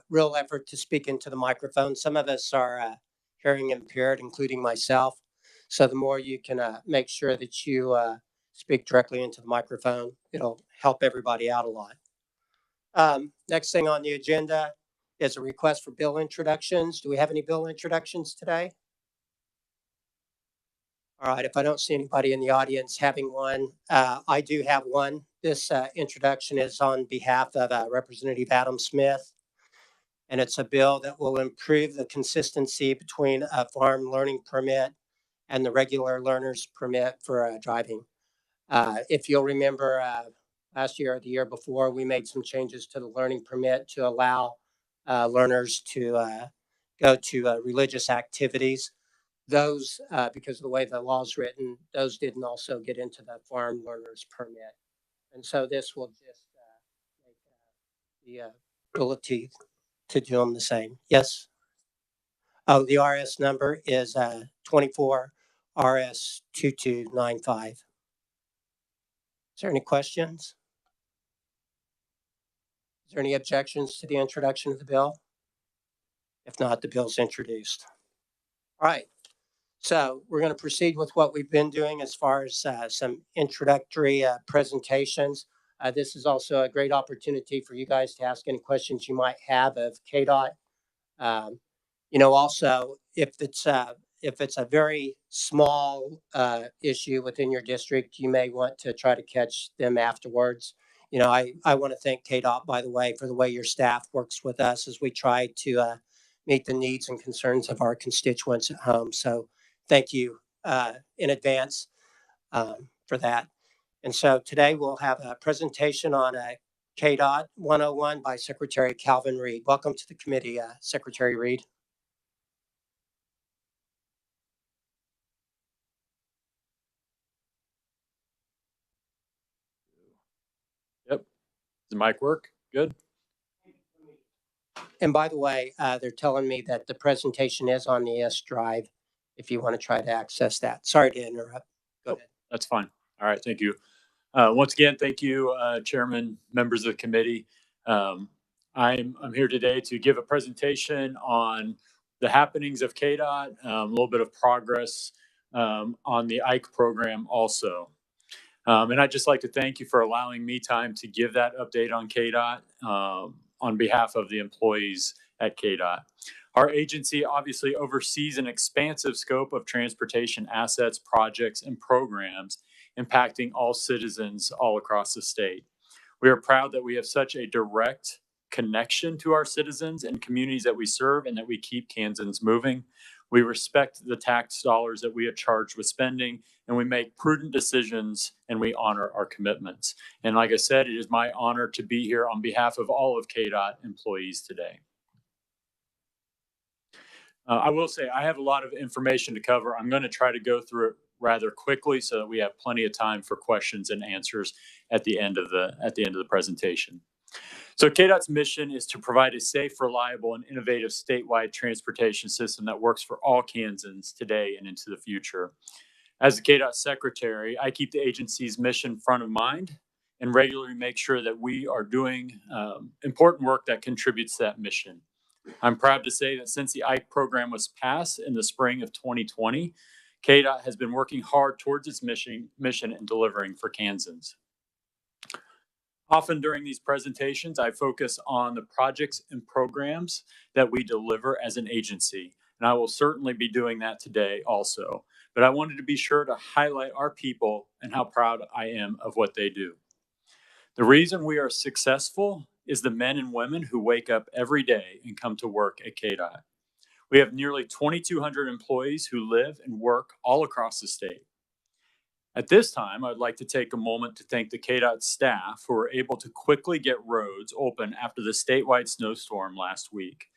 real effort to speak into the microphone. Some of us are hearing impaired, including myself. So the more you can make sure that you speak directly into the microphone, it'll help everybody out a lot. Next thing on the agenda is a request for bill introductions. Do we have any bill introductions today? All right, if I don't see anybody in the audience having one, I do have one. This introduction is on behalf of Representative Adam Smith, and it's a bill that will improve the consistency between a farm learning permit and the regular learner's permit for driving. If you'll remember, last year or the year before, we made some changes to the learning permit to allow learners to go to religious activities. Those, because of the way the law is written, those didn't also get into the farm learner's permit. And so this will just make the ability to do them the same. Yes? Oh, the RS number is 24 RS 2295. Is there any questions? Is there any objections to the introduction of the bill? If not, the bill's introduced. All right. So we're going to proceed with what we've been doing as far as some introductory presentations. This is also a great opportunity for you guys to ask any questions you might have of KDOT. Also, if it's a very small issue within your district, you may want to try to catch them afterwards. I want to thank KDOT, by the way, for the way your staff works with us as we try to meet the needs and concerns of our constituents at home. So thank you in advance for that. And so today we'll have a presentation on KDOT 101 by Secretary Calvin Reed. Welcome to the committee, Secretary Reed. Yep. Does the mic work? Good. And by the way, they're telling me that the presentation is on the S drive if you want to try to access that. Sorry to interrupt. Go ahead. That's fine. All right. Thank you. Once again, thank you, Chairman, members of the committee. I'm here today to give a presentation on the happenings of KDOT, a little bit of progress on the IKE program also. And I'd just like to thank you for allowing me time to give that update on KDOT on behalf of the employees at KDOT. Our agency obviously oversees an expansive scope of transportation assets, projects, and programs impacting all citizens all across the state. We are proud that we have such a direct connection to our citizens and communities that we serve and that we keep Kansans moving. We respect the tax dollars that we are charged with spending, and we make prudent decisions and we honor our commitments. And like I said, it is my honor to be here on behalf of all of KDOT employees today. I will say I have a lot of information to cover. I'm going to try to go through it rather quickly so that we have plenty of time for questions and answers at the end of the presentation. So KDOT's mission is to provide a safe, reliable, and innovative statewide transportation system that works for all Kansans today and into the future. As the KDOT secretary, I keep the agency's mission front of mind and regularly make sure that we are doing important work that contributes to that mission. I'm proud to say that since the IKE program was passed in the spring of 2020, KDOT has been working hard towards its mission and delivering for Kansans. Often during these presentations, I focus on the projects and programs that we deliver as an agency, and I will certainly be doing that today also. But I wanted to be sure to highlight our people and how proud I am of what they do. The reason we are successful is the men and women who wake up every day and come to work at KDOT. We have nearly 2,200 employees who live and work all across the state. At this time, I'd like to take a moment to thank the KDOT staff who were able to quickly get roads open after the statewide snowstorm last week.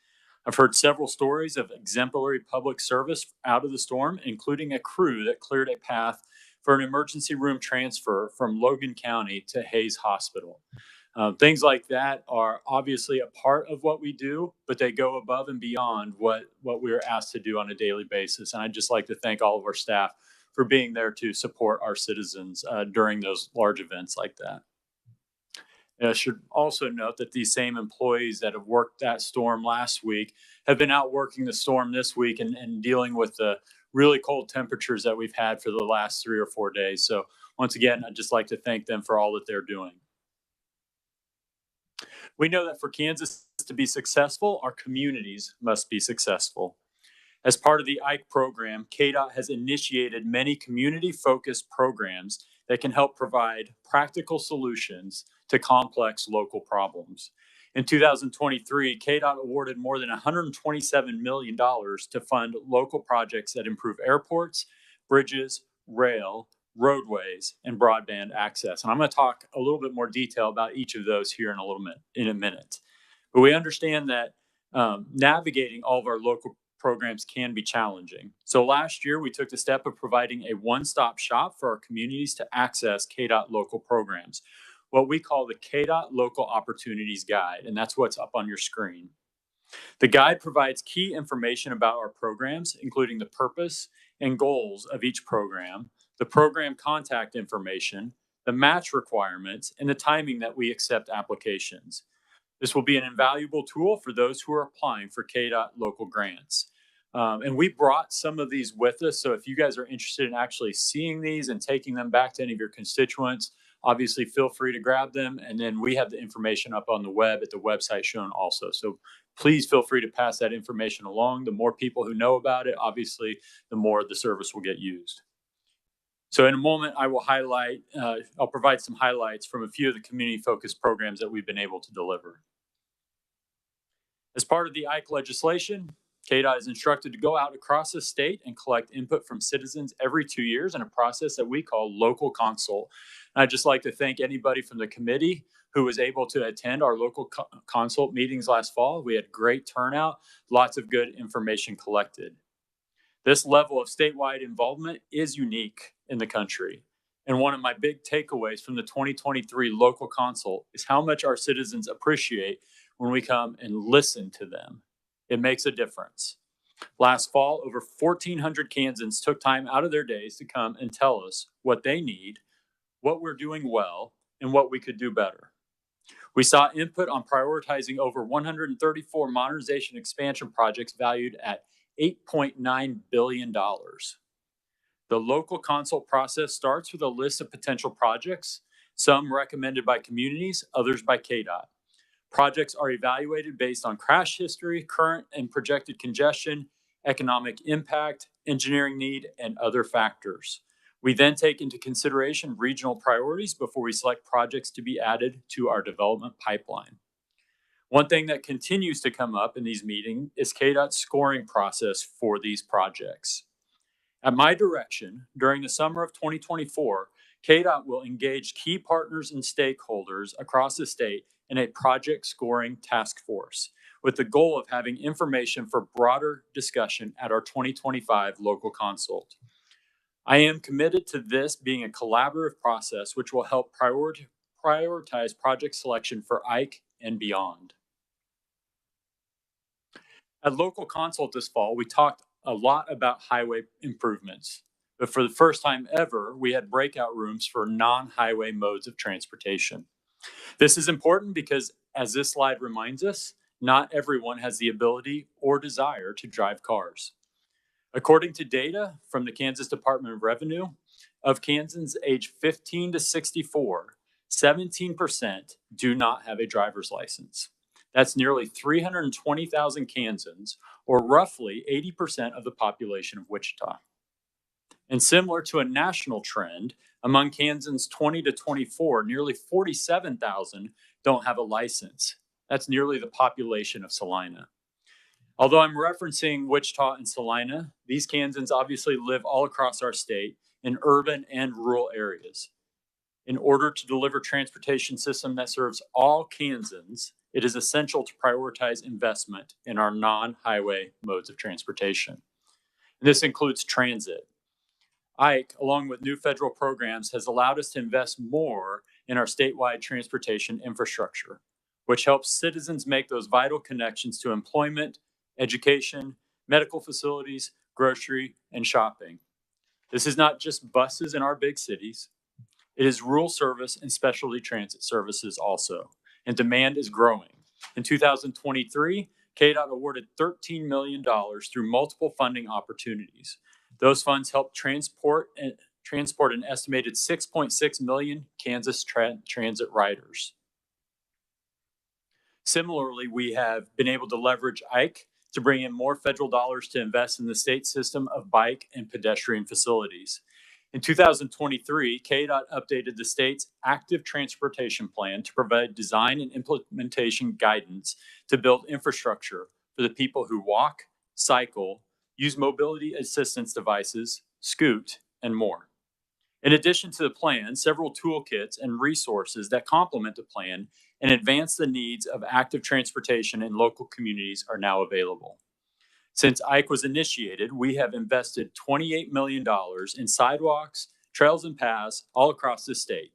I've heard several stories of exemplary public service out of the storm, including a crew that cleared a path for an emergency room transfer from Logan County to Hayes Hospital. Things like that are obviously a part of what we do, but they go above and beyond what we're asked to do on a daily basis. And I'd just like to thank all of our staff for being there to support our citizens during those large events like that. I should also note that these same employees that have worked that storm last week have been out working the storm this week and dealing with the really cold temperatures that we've had for the last 3 or 4 days. So once again, I'd just like to thank them for all that they're doing. We know that for Kansas to be successful, our communities must be successful. As part of the IKE program, KDOT has initiated many community-focused programs that can help provide practical solutions to complex local problems. In 2023, KDOT awarded more than $127 million to fund local projects that improve airports, bridges, rail, roadways, and broadband access. And I'm going to talk a little bit more detail about each of those here in a minute. But we understand that navigating all of our local programs can be challenging. So last year, we took the step of providing a one-stop shop for our communities to access KDOT local programs, what we call the KDOT Local Opportunities Guide, and that's what's up on your screen. The guide provides key information about our programs, including the purpose and goals of each program, the program contact information, the match requirements, and the timing that we accept applications. This will be an invaluable tool for those who are applying for KDOT local grants. And we brought some of these with us. So if you guys are interested in actually seeing these and taking them back to any of your constituents, obviously feel free to grab them. And then we have the information up on the web at the website shown also. So please feel free to pass that information along. The more people who know about it, obviously, the more the service will get used. So in a moment, I will I'll provide some highlights from a few of the community-focused programs that we've been able to deliver. As part of the IKE legislation, KDOT is instructed to go out across the state and collect input from citizens every 2 years in a process that we call local consult. And I'd just like to thank anybody from the committee who was able to attend our local consult meetings last fall. We had great turnout, lots of good information collected. This level of statewide involvement is unique in the country. And one of my big takeaways from the 2023 local consult is how much our citizens appreciate when we come and listen to them. It makes a difference. Last fall, over 1,400 Kansans took time out of their days to come and tell us what they need, what we're doing well, and what we could do better. We saw input on prioritizing over 134 modernization expansion projects valued at $8.9 billion. The local consult process starts with a list of potential projects, some recommended by communities, others by KDOT. Projects are evaluated based on crash history, current and projected congestion, economic impact, engineering need, and other factors. We then take into consideration regional priorities before we select projects to be added to our development pipeline. One thing that continues to come up in these meetings is KDOT's scoring process for these projects. At my direction, during the summer of 2024, KDOT will engage key partners and stakeholders across the state in a project scoring task force with the goal of having information for broader discussion at our 2025 local consult. I am committed to this being a collaborative process which will help prioritize project selection for IKE and beyond. At local consult this fall, we talked a lot about highway improvements, but for the first time ever, we had breakout rooms for non-highway modes of transportation. This is important because, as this slide reminds us, not everyone has the ability or desire to drive cars. According to data from the Kansas Department of Revenue, of Kansans aged 15 to 64, 17% do not have a driver's license. That's nearly 320,000 Kansans, or roughly 80% of the population of Wichita. And similar to a national trend, among Kansans 20 to 24, nearly 47,000 don't have a license. That's nearly the population of Salina. Although I'm referencing Wichita and Salina, these Kansans obviously live all across our state in urban and rural areas. In order to deliver transportation system that serves all Kansans, it is essential to prioritize investment in our non-highway modes of transportation. And this includes transit. IKE, along with new federal programs, has allowed us to invest more in our statewide transportation infrastructure, which helps citizens make those vital connections to employment, education, medical facilities, grocery, and shopping. This is not just buses in our big cities. It is rural service and specialty transit services also, and demand is growing. In 2023, KDOT awarded $13 million through multiple funding opportunities. Those funds helped transport an estimated 6.6 million Kansas transit riders. Similarly, we have been able to leverage IKE to bring in more federal dollars to invest in the state system of bike and pedestrian facilities. In 2023, KDOT updated the state's active transportation plan to provide design and implementation guidance to build infrastructure for the people who walk, cycle, use mobility assistance devices, scoot, and more. In addition to the plan, several toolkits and resources that complement the plan and advance the needs of active transportation in local communities are now available. Since IKE was initiated, we have invested $28 million in sidewalks, trails, and paths all across the state.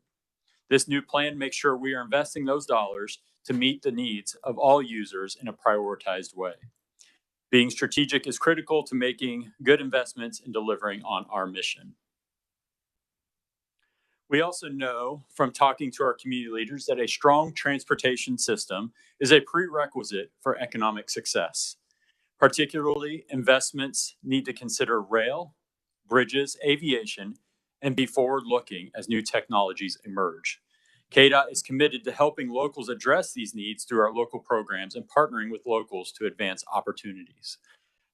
This new plan makes sure we are investing those dollars to meet the needs of all users in a prioritized way. Being strategic is critical to making good investments and delivering on our mission. We also know from talking to our community leaders that a strong transportation system is a prerequisite for economic success. Particularly, investments need to consider rail, bridges, aviation, and be forward-looking as new technologies emerge. KDOT is committed to helping locals address these needs through our local programs and partnering with locals to advance opportunities.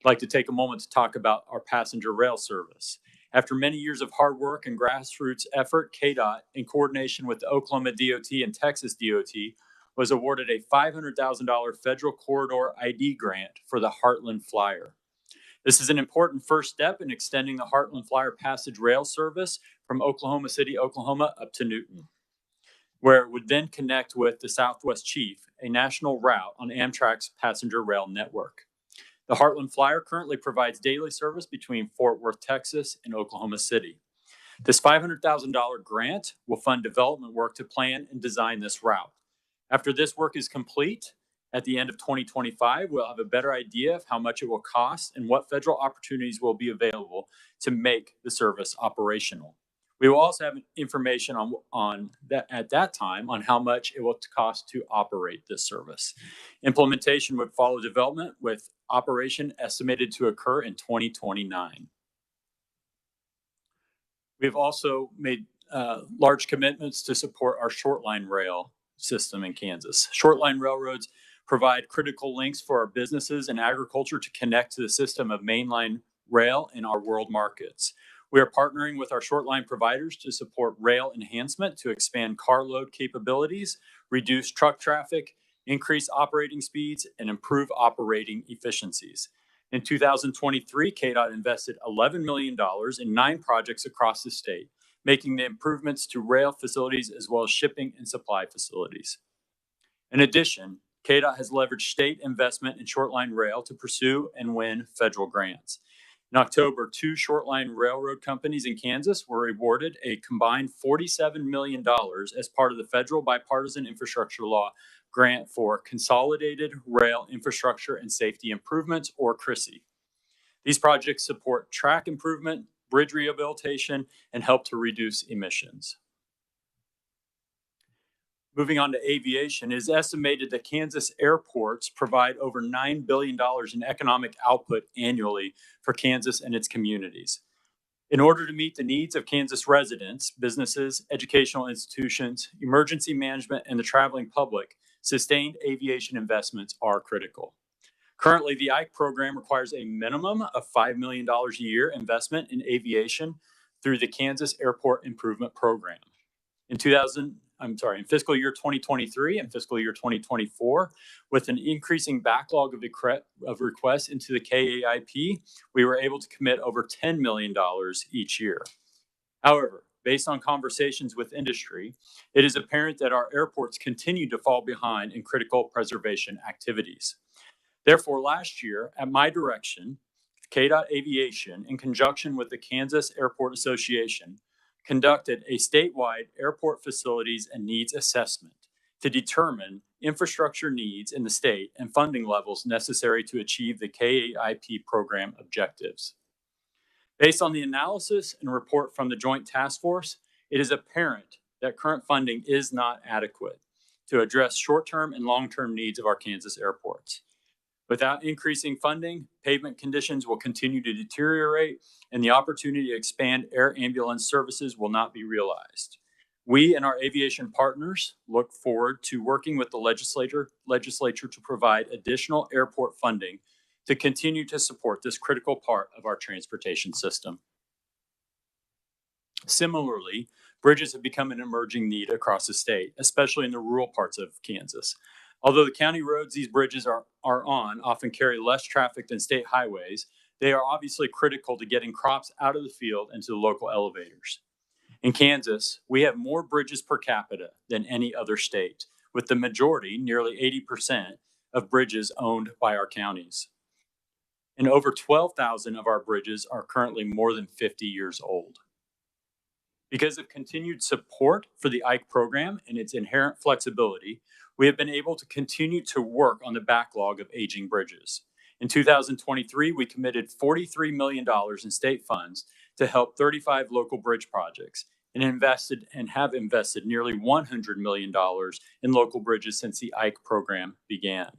I'd like to take a moment to talk about our passenger rail service. After many years of hard work and grassroots effort, KDOT, in coordination with the Oklahoma DOT and Texas DOT, was awarded a $500,000 federal corridor ID grant for the Heartland Flyer. This is an important first step in extending the Heartland Flyer passage rail service from Oklahoma City, Oklahoma, up to Newton, where it would then connect with the Southwest Chief, a national route on Amtrak's passenger rail network. The Heartland Flyer currently provides daily service between Fort Worth, Texas, and Oklahoma City. This $500,000 grant will fund development work to plan and design this route. After this work is complete, at the end of 2025, we'll have a better idea of how much it will cost and what federal opportunities will be available to make the service operational. We will also have information on that at that time on how much it will cost to operate this service. Implementation would follow development, with operation estimated to occur in 2029. We've also made large commitments to support our short-line rail system in Kansas. Short-line railroads provide critical links for our businesses and agriculture to connect to the system of mainline rail in our world markets. We are partnering with our short-line providers to support rail enhancement to expand carload capabilities, reduce truck traffic, increase operating speeds, and improve operating efficiencies. In 2023, KDOT invested $11 million in 9 projects across the state, making the improvements to rail facilities as well as shipping and supply facilities. In addition, KDOT has leveraged state investment in short-line rail to pursue and win federal grants. In October, 2 short-line railroad companies in Kansas were awarded a combined $47 million as part of the Federal Bipartisan Infrastructure Law grant for Consolidated Rail Infrastructure and Safety Improvements, or CRISI. These projects support track improvement, bridge rehabilitation, and help to reduce emissions. Moving on to aviation, it is estimated that Kansas airports provide over $9 billion in economic output annually for Kansas and its communities. In order to meet the needs of Kansas residents, businesses, educational institutions, emergency management, and the traveling public, sustained aviation investments are critical. Currently, the IKE program requires a minimum of $5 million a year investment in aviation through the Kansas Airport Improvement Program. In fiscal year 2023 and fiscal year 2024, with an increasing backlog of requests into the KAIP, we were able to commit over $10 million each year. However, based on conversations with industry, it is apparent that our airports continue to fall behind in critical preservation activities. Therefore, last year, at my direction, KDOT Aviation, in conjunction with the Kansas Airport Association, conducted a statewide airport facilities and needs assessment to determine infrastructure needs in the state and funding levels necessary to achieve the KAIP program objectives. Based on the analysis and report from the Joint Task Force, it is apparent that current funding is not adequate to address short-term and long-term needs of our Kansas airports. Without increasing funding, pavement conditions will continue to deteriorate and the opportunity to expand air ambulance services will not be realized. We and our aviation partners look forward to working with the legislature to provide additional airport funding to continue to support this critical part of our transportation system. Similarly, bridges have become an emerging need across the state, especially in the rural parts of Kansas. Although the county roads these bridges are on often carry less traffic than state highways, they are obviously critical to getting crops out of the field and to the local elevators. In Kansas, we have more bridges per capita than any other state, with the majority, nearly 80%, of bridges owned by our counties. And over 12,000 of our bridges are currently more than 50 years old. Because of continued support for the IKE program and its inherent flexibility, we have been able to continue to work on the backlog of aging bridges. In 2023, we committed $43 million in state funds to help 35 local bridge projects and have invested nearly $100 million in local bridges since the IKE program began.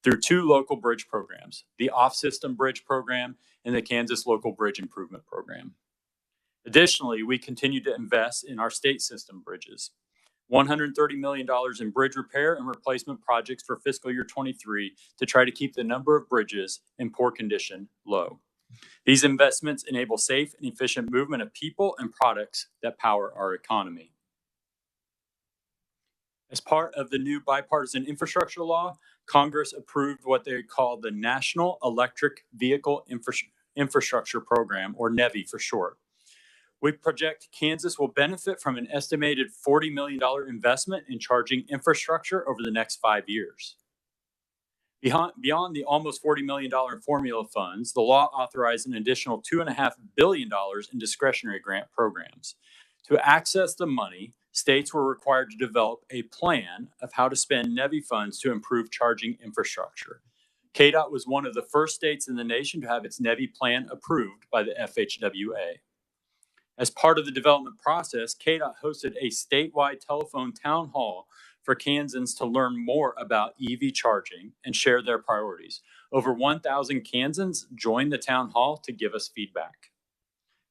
Through two local bridge programs, the Off-System Bridge Program and the Kansas Local Bridge Improvement Program. Additionally, we continue to invest in our state system bridges. $130 million in bridge repair and replacement projects for fiscal year 23 to try to keep the number of bridges in poor condition low. These investments enable safe and efficient movement of people and products that power our economy. As part of the new bipartisan infrastructure law, Congress approved what they call the National Electric Vehicle Infrastructure Program, or NEVI for short. We project Kansas will benefit from an estimated $40 million investment in charging infrastructure over the next 5 years. Beyond the almost $40 million formula funds, the law authorized an additional $2.5 billion in discretionary grant programs. To access the money, states were required to develop a plan of how to spend NEVI funds to improve charging infrastructure. KDOT was one of the first states in the nation to have its NEVI plan approved by the FHWA. As part of the development process, KDOT hosted a statewide telephone town hall for Kansans to learn more about EV charging and share their priorities. Over 1,000 Kansans joined the town hall to give us feedback.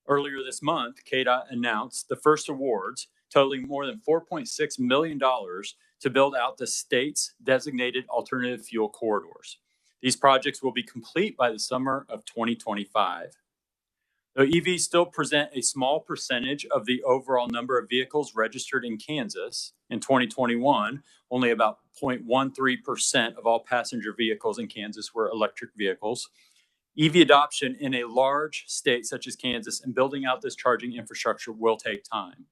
Earlier this month, KDOT announced the first awards totaling more than $4.6 million to build out the state's designated alternative fuel corridors. These projects will be complete by the summer of 2025. Though EVs still present a small percentage of the overall number of vehicles registered in Kansas, in 2021, only about 0.13% of all passenger vehicles in Kansas were electric vehicles. EV adoption in a large state such as Kansas and building out this charging infrastructure will take time.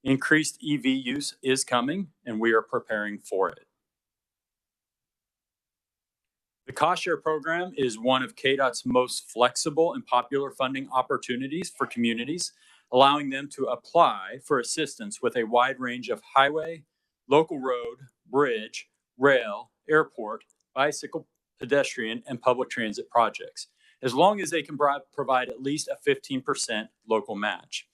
Increased EV use is coming, and we are preparing for it. The Cost Share program is one of KDOT's most flexible and popular funding opportunities for communities, allowing them to apply for assistance with a wide range of highway, local road, bridge, rail, airport, bicycle, pedestrian, and public transit projects, as long as they can provide at least a 15% local match.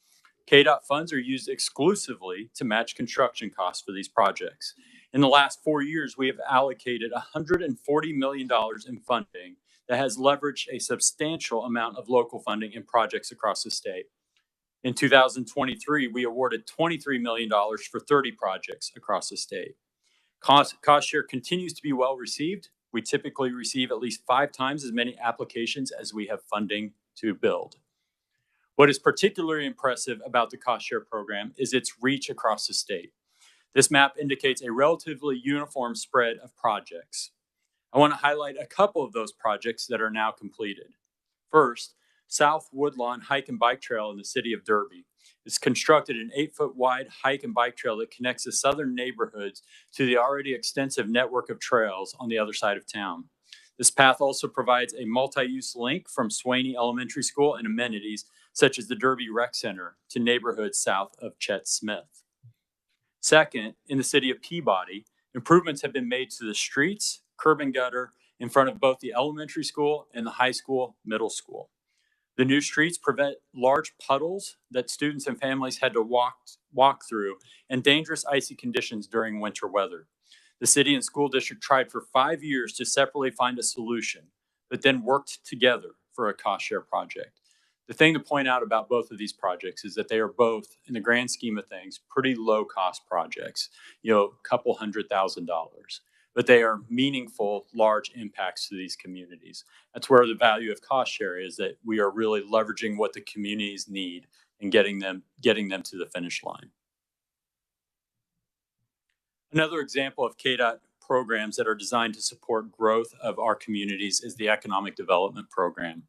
KDOT funds are used exclusively to match construction costs for these projects. In the last 4 years, we have allocated $140 million in funding that has leveraged a substantial amount of local funding in projects across the state. In 2023, we awarded $23 million for 30 projects across the state. Cost Share continues to be well received. We typically receive at least 5 times as many applications as we have funding to build. What is particularly impressive about the Cost Share program is its reach across the state. This map indicates a relatively uniform spread of projects. I want to highlight a couple of those projects that are now completed. First, South Woodlawn Hike and Bike Trail in the city of Derby is constructed an 8-foot wide hike and bike trail that connects the southern neighborhoods to the already extensive network of trails on the other side of town. This path also provides a multi-use link from Swaney Elementary School and amenities such as the Derby Rec Center to neighborhoods south of Chet Smith. Second, in the city of Peabody, improvements have been made to the streets, curb and gutter in front of both the elementary school and the high school, middle school. The new streets prevent large puddles that students and families had to walk through and dangerous icy conditions during winter weather. The city and school district tried for 5 years to separately find a solution, but then worked together for a cost share project. The thing to point out about both of these projects is that they are both, in the grand scheme of things, pretty low cost projects, a couple $100,000, but they are meaningful, large impacts to these communities. That's where the value of cost share is, that we are really leveraging what the communities need and getting them to the finish line. Another example of KDOT programs that are designed to support growth of our communities is the Economic Development Program.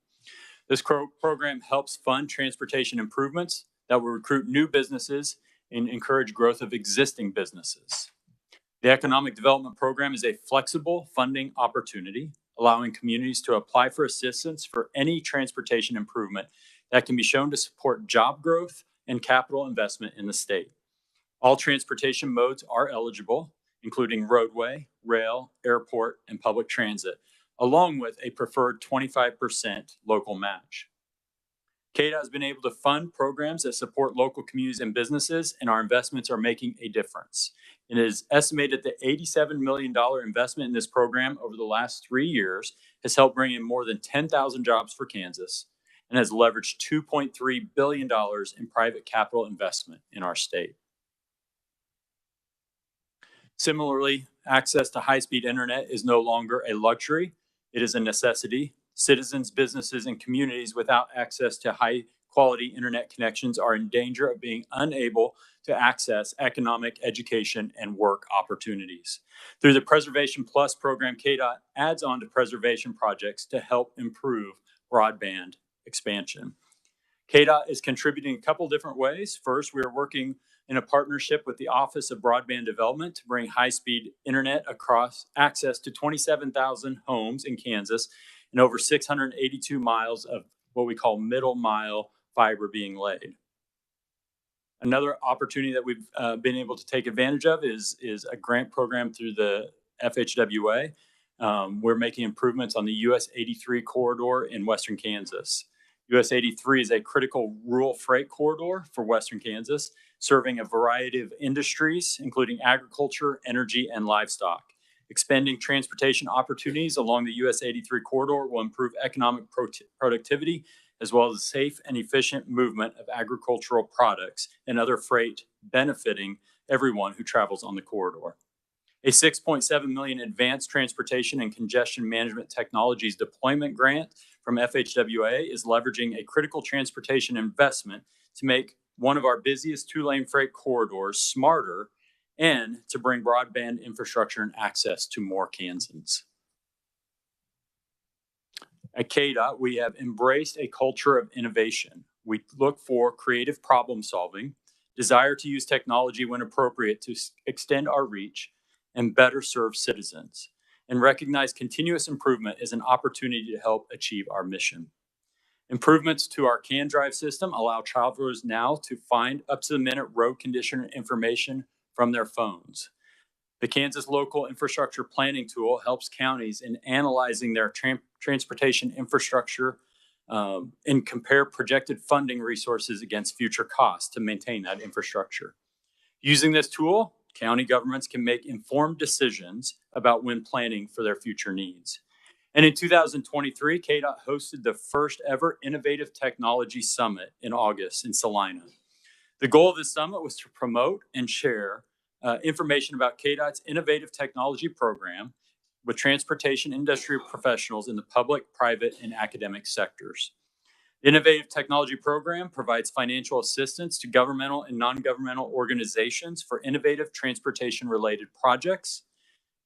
This program helps fund transportation improvements that will recruit new businesses and encourage growth of existing businesses. The Economic Development Program is a flexible funding opportunity, allowing communities to apply for assistance for any transportation improvement that can be shown to support job growth and capital investment in the state. All transportation modes are eligible, including roadway, rail, airport, and public transit, along with a preferred 25% local match. KDOT has been able to fund programs that support local communities and businesses, and our investments are making a difference. It is estimated that the $87 million investment in this program over the last 3 years has helped bring in more than 10,000 jobs for Kansas and has leveraged $2.3 billion in private capital investment in our state. Similarly, access to high-speed internet is no longer a luxury. It is a necessity. Citizens, businesses, and communities without access to high-quality internet connections are in danger of being unable to access economic, education, and work opportunities. Through the Preservation Plus program, KDOT adds on to preservation projects to help improve broadband expansion. KDOT is contributing a couple different ways. First, we are working in a partnership with the Office of Broadband Development to bring high-speed internet across access to 27,000 homes in Kansas and over 682 miles of what we call middle mile fiber being laid. Another opportunity that we've been able to take advantage of is a grant program through the FHWA. We're making improvements on the US 83 corridor in western Kansas. US 83 is a critical rural freight corridor for western Kansas, serving a variety of industries, including agriculture, energy, and livestock. Expanding transportation opportunities along the US 83 corridor will improve economic productivity, as well as safe and efficient movement of agricultural products and other freight, benefiting everyone who travels on the corridor. A $6.7 million Advanced Transportation and Congestion Management Technologies Deployment Grant from FHWA is leveraging a critical transportation investment to make one of our busiest two-lane freight corridors smarter and to bring broadband infrastructure and access to more Kansans. At KDOT, we have embraced a culture of innovation. We look for creative problem solving, desire to use technology when appropriate to extend our reach and better serve citizens, and recognize continuous improvement as an opportunity to help achieve our mission. Improvements to our CanDrive system allow travelers now to find up-to-the-minute road condition information from their phones. The Kansas Local Infrastructure Planning Tool helps counties in analyzing their transportation infrastructure and compare projected funding resources against future costs to maintain that infrastructure. Using this tool, county governments can make informed decisions about when planning for their future needs. And in 2023, KDOT hosted the first ever Innovative Technology Summit in August in Salina. The goal of this summit was to promote and share information about KDOT's innovative technology program with transportation industry professionals in the public, private, and academic sectors. The Innovative Technology Program provides financial assistance to governmental and non-governmental organizations for innovative transportation-related projects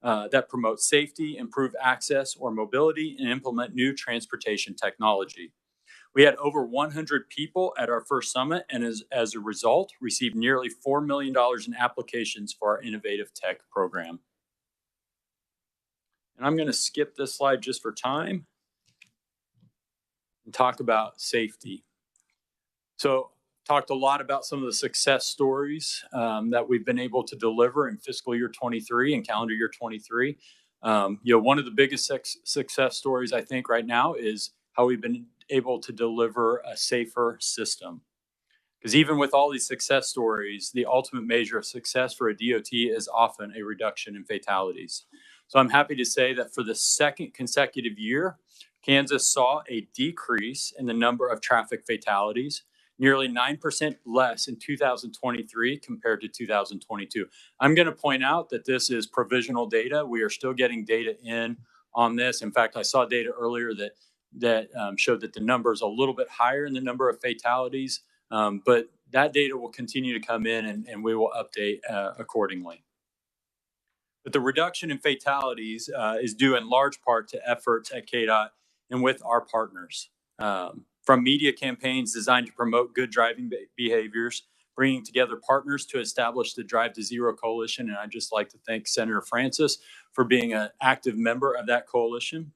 that promote safety, improve access or mobility, and implement new transportation technology. We had over 100 people at our first summit, and as a result, received nearly $4 million in applications for our Innovative Tech program. And I'm going to skip this slide just for time and talk about safety. So, talked a lot about some of the success stories that we've been able to deliver in fiscal year 23 and calendar year 23. One of the biggest success stories, I think, right now is how we've been able to deliver a safer system. Because even with all these success stories, the ultimate measure of success for a DOT is often a reduction in fatalities. So I'm happy to say that for the second consecutive year, Kansas saw a decrease in the number of traffic fatalities, nearly 9% less in 2023 compared to 2022. I'm going to point out that this is provisional data. We are still getting data in on this. In fact, I saw data earlier that showed that the number is a little bit higher in the number of fatalities. But that data will continue to come in and we will update accordingly. But the reduction in fatalities is due in large part to efforts at KDOT and with our partners. From media campaigns designed to promote good driving behaviors, bringing together partners to establish the Drive to Zero Coalition. And I'd just like to thank Senator Francis for being an active member of that coalition,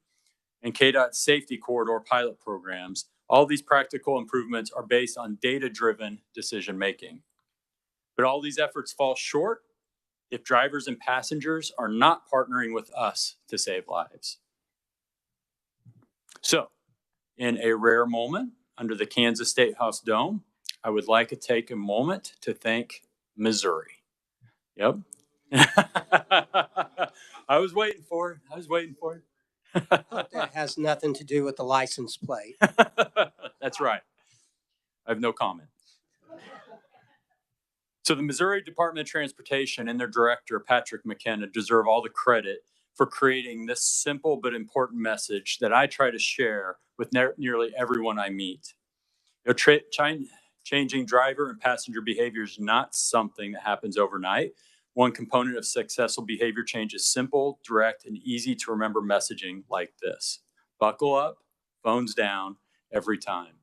and KDOT's safety corridor pilot programs. All these practical improvements are based on data-driven decision-making. But all these efforts fall short if drivers and passengers are not partnering with us to save lives. So, in a rare moment under the Kansas State House dome, I would like to take a moment to thank Missouri. Yep. I was waiting for it. Hope that has nothing to do with the license plate. That's right. I have no comment. So the Missouri Department of Transportation and their director, Patrick McKenna, deserve all the credit for creating this simple but important message that I try to share with nearly everyone I meet. Changing driver and passenger behavior is not something that happens overnight. One component of successful behavior change is simple, direct, and easy to remember messaging like this. Buckle up, phones down, every time.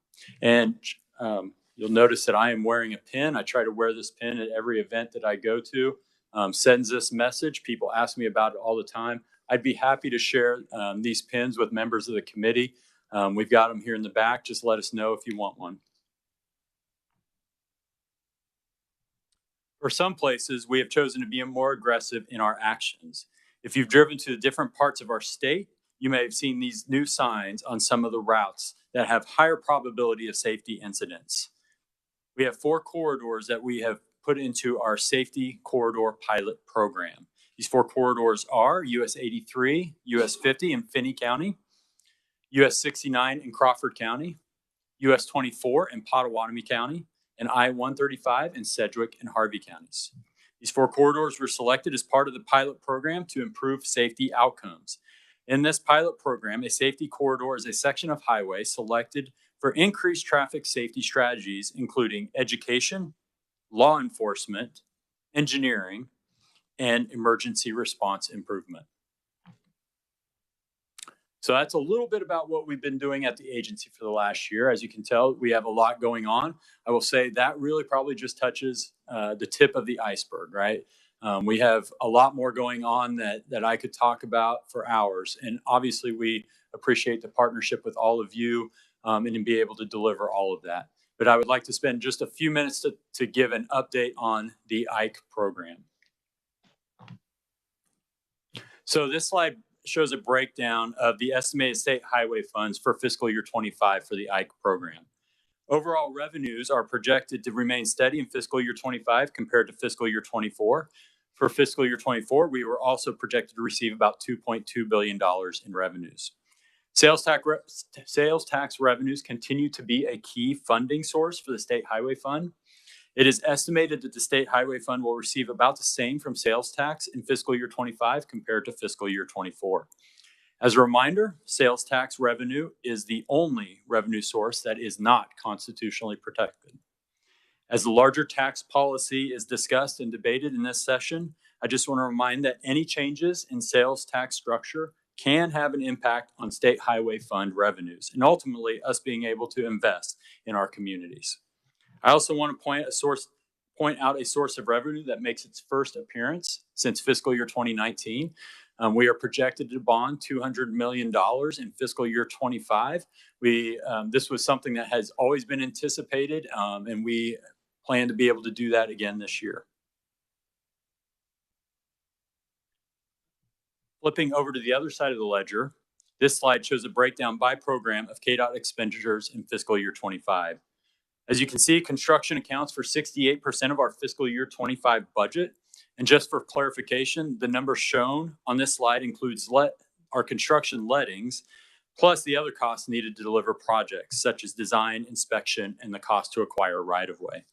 And you'll notice that I am wearing a pin. I try to wear this pin at every event that I go to. Sends this message. People ask me about it all the time. I'd be happy to share these pins with members of the committee. We've got them here in the back. Just let us know if you want one. For some places, we have chosen to be more aggressive in our actions. If you've driven to the different parts of our state, you may have seen these new signs on some of the routes that have higher probability of safety incidents. We have 4 corridors that we have put into our safety corridor pilot program. These 4 corridors are US 83, US 50 in Finney County, US 69 in Crawford County, US 24 in Pottawatomie County, and I-135 in Sedgwick and Harvey counties. These 4 corridors were selected as part of the pilot program to improve safety outcomes. In this pilot program, a safety corridor is a section of highway selected for increased traffic safety strategies, including education, law enforcement, engineering, and emergency response improvement. So that's a little bit about what we've been doing at the agency for the last year. As you can tell, we have a lot going on. I will say that really probably just touches the tip of the iceberg, right? We have a lot more going on that I could talk about for hours. And obviously, we appreciate the partnership with all of you and to be able to deliver all of that. But I would like to spend just a few minutes to give an update on the IKE program. So this slide shows a breakdown of the estimated state highway funds for fiscal year 25 for the IKE program. Overall revenues are projected to remain steady in fiscal year 25 compared to fiscal year 24. For fiscal year 24, we were also projected to receive about $2.2 billion in revenues. Sales tax revenues continue to be a key funding source for the State Highway Fund. It is estimated that the State Highway Fund will receive about the same from sales tax in fiscal year 25 compared to fiscal year 24. As a reminder, sales tax revenue is the only revenue source that is not constitutionally protected. As the larger tax policy is discussed and debated in this session, I just want to remind that any changes in sales tax structure can have an impact on State Highway Fund revenues and ultimately us being able to invest in our communities. I also want to point out a source of revenue that makes its first appearance since fiscal year 2019. We are projected to bond $200 million in fiscal year 25. This was something that has always been anticipated, and we plan to be able to do that again this year. Flipping over to the other side of the ledger, This slide shows a breakdown by program of KDOT expenditures in fiscal year 25. As you can see, construction accounts for 68% of our fiscal year 25 budget. And just for clarification, the number shown on this slide includes our construction lettings, plus the other costs needed to deliver projects, such as design, inspection, and the cost to acquire right-of-way.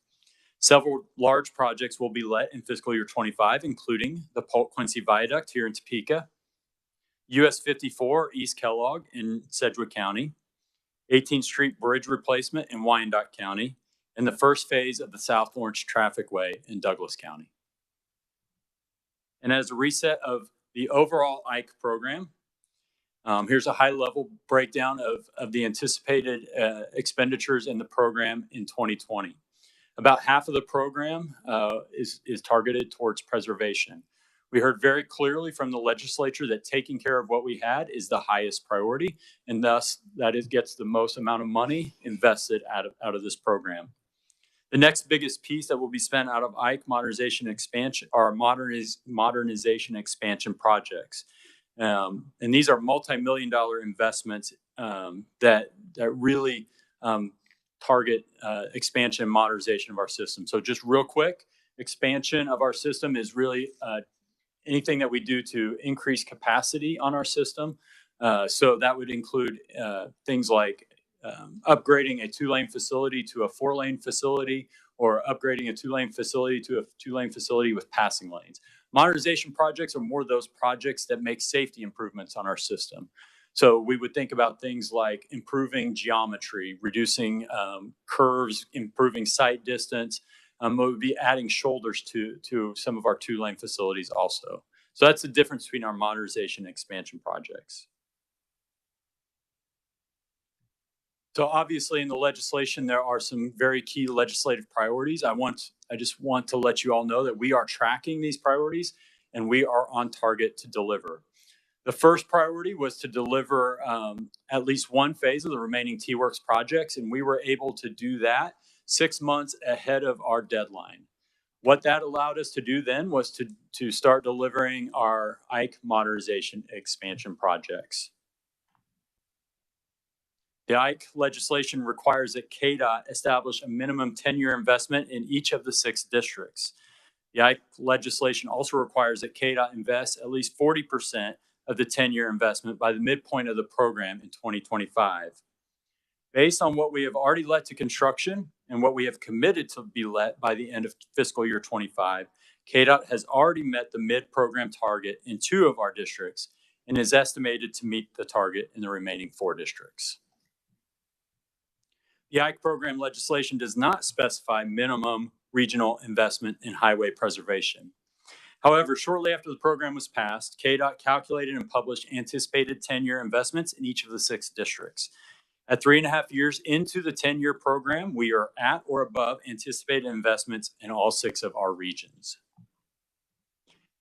Several large projects will be let in fiscal year 25, including the Polk Quincy Viaduct here in Topeka, US 54 East Kellogg in Sedgwick County, 18th Street Bridge replacement in Wyandotte County, and the first phase of the South Orange Traffic Way in Douglas County. And as a reset of the overall IKE program, here's a high-level breakdown of the anticipated expenditures in the program in 2020. About half of the program is targeted towards preservation. We heard very clearly from the legislature that taking care of what we had is the highest priority, and thus that gets the most amount of money invested out of this program. The next biggest piece that will be spent out of IKE modernization expansion are modernization expansion projects. And these are multi-million-dollar investments that really target expansion and modernization of our system. So just real quick, expansion of our system is really anything that we do to increase capacity on our system. So that would include things like upgrading a 2-lane facility to a 4-lane facility, or upgrading a 2-lane facility to a 2-lane facility with passing lanes. Modernization projects are more those projects that make safety improvements on our system. So we would think about things like improving geometry, reducing curves, improving sight distance. We would be adding shoulders to some of our 2-lane facilities also. So that's the difference between our modernization and expansion projects. So obviously in the legislation, there are some very key legislative priorities. I just want to let you all know that we are tracking these priorities and we are on target to deliver. The first priority was to deliver at least one phase of the remaining T-Works projects, and we were able to do that 6 months ahead of our deadline. What that allowed us to do then was to start delivering our IKE modernization expansion projects. The IKE legislation requires that KDOT establish a minimum 10-year investment in each of the 6 districts. The IKE legislation also requires that KDOT invest at least 40% of the 10-year investment by the midpoint of the program in 2025. Based on what we have already let to construction and what we have committed to be let by the end of fiscal year 25, KDOT has already met the mid-program target in 2 of our districts and is estimated to meet the target in the remaining 4 districts. The IKE program legislation does not specify minimum regional investment in highway preservation. However, shortly after the program was passed, KDOT calculated and published anticipated 10-year investments in each of the 6 districts. At 3.5 years into the 10-year program, we are at or above anticipated investments in all 6 of our regions.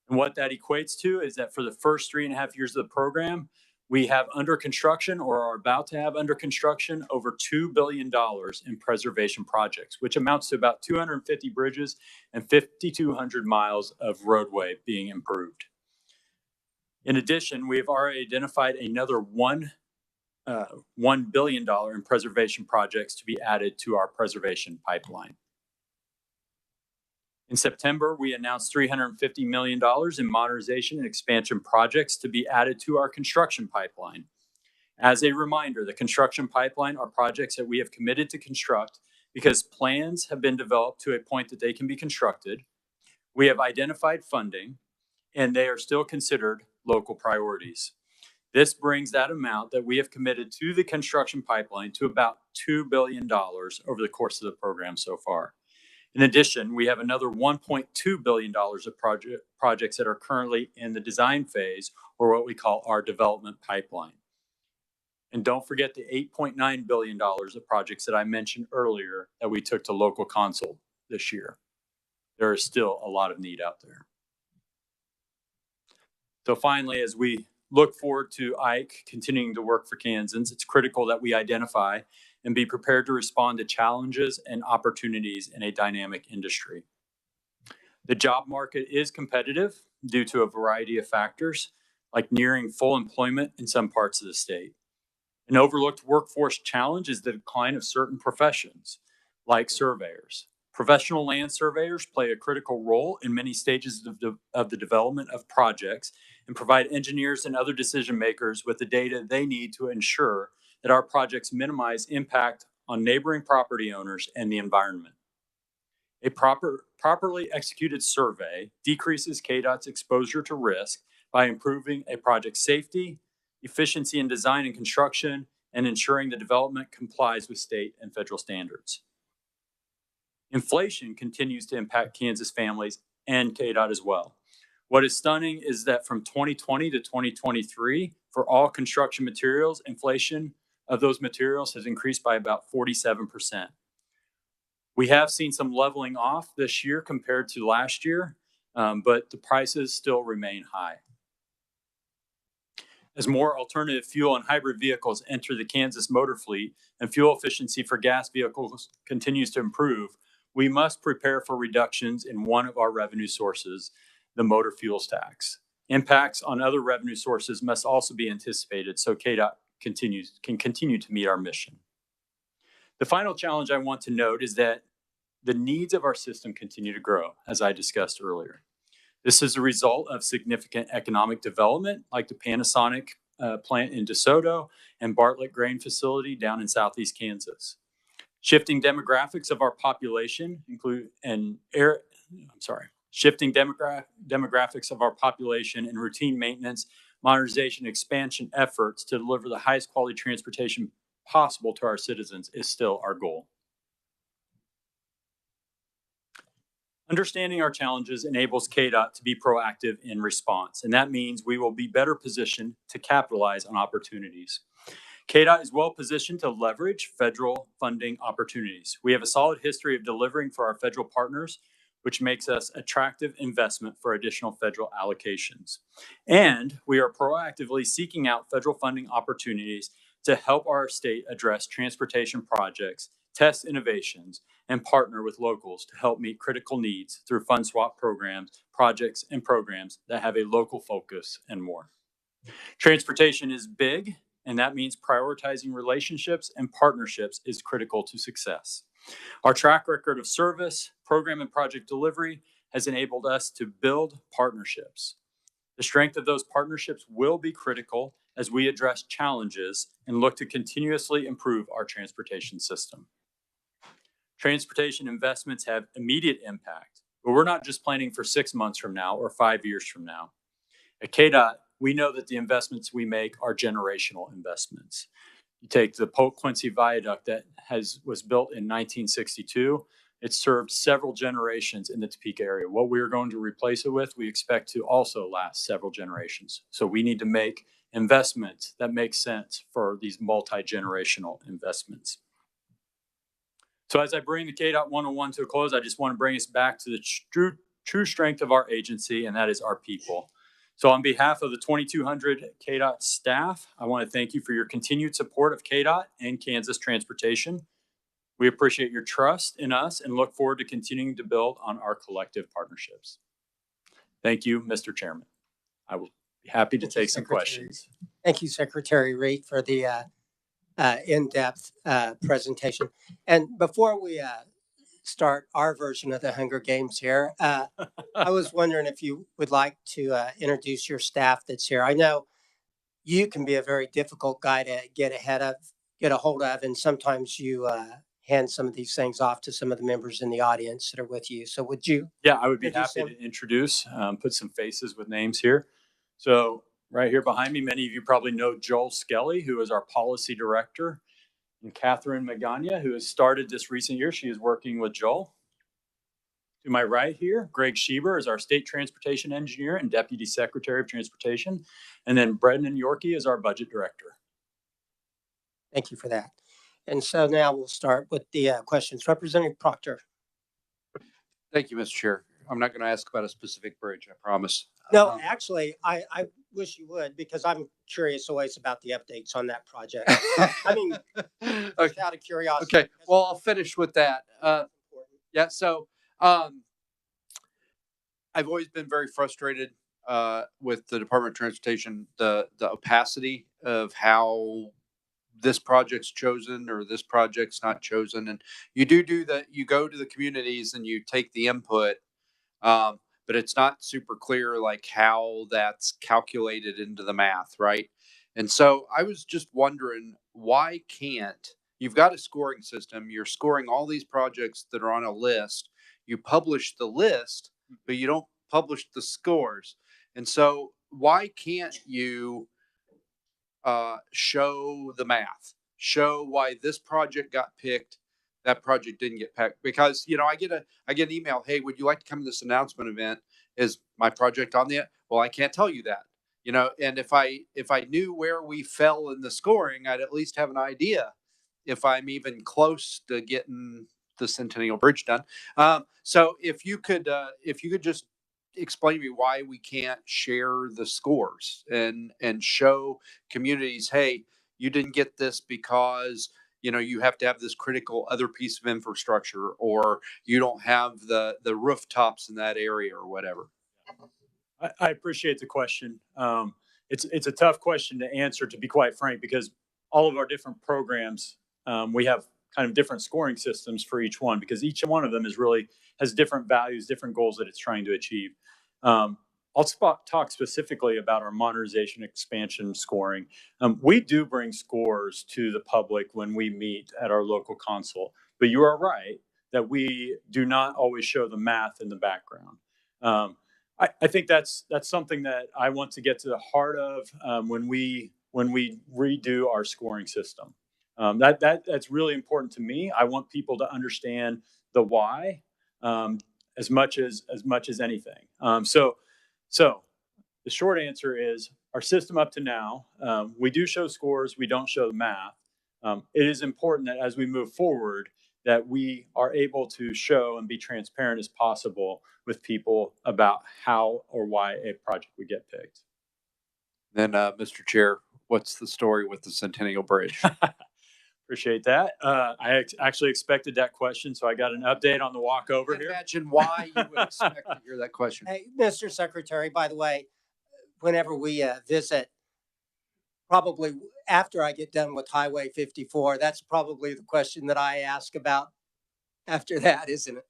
And what that equates to is that for the first 3.5 years of the program, we have under construction or are about to have under construction over $2 billion in preservation projects, which amounts to about 250 bridges and 5,200 miles of roadway being improved. In addition, we have already identified another $1 billion in preservation projects to be added to our preservation pipeline. In September, we announced $350 million in modernization and expansion projects to be added to our construction pipeline. As a reminder, the construction pipeline are projects that we have committed to construct because plans have been developed to a point that they can be constructed. We have identified funding, and they are still considered local priorities. This brings that amount that we have committed to the construction pipeline to about $2 billion over the course of the program so far. In addition, we have another $1.2 billion of projects that are currently in the design phase, or what we call our development pipeline. And don't forget the $8.9 billion of projects that I mentioned earlier that we took to local consult this year. There is still a lot of need out there. So finally, as we look forward to IKE continuing to work for Kansans, it's critical that we identify and be prepared to respond to challenges and opportunities in a dynamic industry. The job market is competitive due to a variety of factors like nearing full employment in some parts of the state. An overlooked workforce challenge is the decline of certain professions, like surveyors. Professional land surveyors play a critical role in many stages of the development of projects and provide engineers and other decision makers with the data they need to ensure that our projects minimize impact on neighboring property owners and the environment. A properly executed survey decreases KDOT's exposure to risk by improving a project's safety, efficiency in design and construction, and ensuring the development complies with state and federal standards. Inflation continues to impact Kansas families and KDOT as well. What is stunning is that from 2020 to 2023, for all construction materials, inflation of those materials has increased by about 47%. We have seen some leveling off this year compared to last year, but the prices still remain high. As more alternative fuel and hybrid vehicles enter the Kansas motor fleet and fuel efficiency for gas vehicles continues to improve, we must prepare for reductions in one of our revenue sources, the motor fuels tax. Impacts on other revenue sources must also be anticipated so KDOT can continue to meet our mission. The final challenge I want to note is that the needs of our system continue to grow, as I discussed earlier. This is a result of significant economic development, like the Panasonic plant in DeSoto and Bartlett Grain Facility down in southeast Kansas. Shifting demographics of our population shifting demographics of our population and routine maintenance, modernization, expansion efforts to deliver the highest quality transportation possible to our citizens is still our goal. Understanding our challenges enables KDOT to be proactive in response, and that means we will be better positioned to capitalize on opportunities. KDOT is well positioned to leverage federal funding opportunities. We have a solid history of delivering for our federal partners, which makes us attractive investment for additional federal allocations. And we are proactively seeking out federal funding opportunities to help our state address transportation projects, test innovations, and partner with locals to help meet critical needs through fund swap programs, projects, and programs that have a local focus and more. Transportation is big, and that means prioritizing relationships and partnerships is critical to success. Our track record of service, program, and project delivery has enabled us to build partnerships. The strength of those partnerships will be critical as we address challenges and look to continuously improve our transportation system. Transportation investments have immediate impact, but we're not just planning for 6 months from now or 5 years from now. At KDOT, we know that the investments we make are generational investments. You take the Polk Quincy Viaduct that was built in 1962. It served several generations in the Topeka area. What we are going to replace it with, we expect to also last several generations. So we need to make investments that make sense for these multi-generational investments. So as I bring the KDOT 101 to a close, I just want to bring us back to the true strength of our agency, and that is our people. So on behalf of the 2,200 KDOT staff, I want to thank you for your continued support of KDOT and Kansas Transportation. We appreciate your trust in us and look forward to continuing to build on our collective partnerships. Thank you, Mr. Chairman. I will be happy to take some questions. Thank you, Secretary Reed, for the in-depth presentation. And before we start our version of the Hunger Games here, I was wondering if you would like to introduce your staff that's here. I know you can be a very difficult guy to get a hold of, and sometimes you hand some of these things off to some of the members in the audience that are with you. So would you? Yeah, I would be happy to introduce, put some faces with names here. So right here behind me, many of you probably know Joel Skelly, who is our policy director, and Catherine Magana, who has started this recent year. She is working with Joel. To my right here, Greg Schieber is our state transportation engineer and deputy secretary of transportation. And then Brendan Yorkie is our budget director. Thank you for that. And so now we'll start with the questions. Representative Proctor. Thank you, Mr. Chair. I'm not going to ask about a specific bridge, I promise. No, actually, I wish you would, because I'm curious always about the updates on that project. I mean, just out of curiosity. Okay, well, I'll finish with that. Yeah, so I've always been very frustrated with the Department of Transportation, the opacity of how this project's chosen or this project's not chosen. And you do that. You go to the communities and you take the input, but it's not super clear like how that's calculated into the math, right? And so I was just wondering, why can't you've got a scoring system? You're scoring all these projects that are on a list. You publish the list, but you don't publish the scores. And so why can't you show the math, show why this project got picked, that project didn't get picked? Because I get an email, hey, would you like to come to this announcement event? Is my project on the? Well, I can't tell you that. And if I knew where we fell in the scoring, I'd at least have an idea if I'm even close to getting the Centennial Bridge done. So if you could just explain to me why we can't share the scores and show communities, hey, you didn't get this because you have to have this critical other piece of infrastructure, or you don't have the rooftops in that area or whatever. I appreciate the question. It's a tough question to answer, to be quite frank, because all of our different programs, we have kind of different scoring systems for each one, because each one of them has different values, different goals that it's trying to achieve. I'll talk specifically about our modernization expansion scoring. We do bring scores to the public when we meet at our local console, but you are right that we do not always show the math in the background. I think that's something that I want to get to the heart of when we redo our scoring system. That's really important to me. I want people to understand the why as much as anything. So the short answer is our system up to now, we do show scores, we don't show the math. It is important that as we move forward, that we are able to show and be transparent as possible with people about how or why a project would get picked. Then, Mr. Chair, what's the story with the Centennial Bridge? Appreciate that. I actually expected that question, so I got an update on the walk over here. Imagine why you would expect to hear that question. Hey, Mr. Secretary, by the way, whenever we visit, probably after I get done with Highway 54, that's probably the question that I ask about after that, isn't it?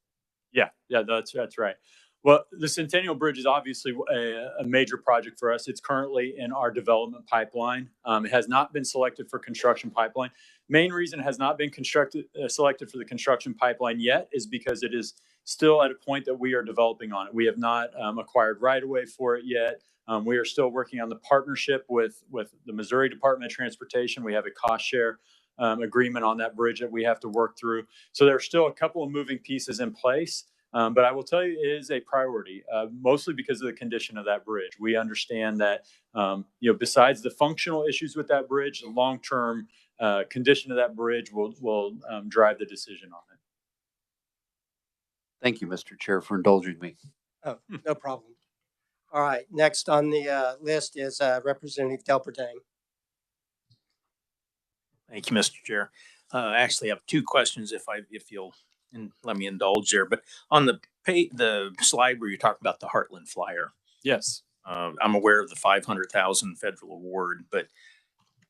Yeah, that's right. Well, the Centennial Bridge is obviously a major project for us. It's currently in our development pipeline. It has not been selected for construction pipeline. Main reason it has not been selected for the construction pipeline yet is because it is still at a point that we are developing on it. We have not acquired right of way for it yet. We are still working on the partnership with the Missouri Department of Transportation. We have a cost share agreement on that bridge that we have to work through. So there are still a couple of moving pieces in place. But I will tell you, it is a priority, mostly because of the condition of that bridge. We understand that, besides the functional issues with that bridge, the long-term condition of that bridge will drive the decision on it. Thank you, Mr. Chair, for indulging me. Oh, no problem. All right. Next on the list is Representative Delpertang. Thank you, Mr. Chair. Actually, I have two questions, if you'll let me indulge there. But on the slide where you talk about the Heartland Flyer, Yes, I'm aware of the $500,000 federal award, but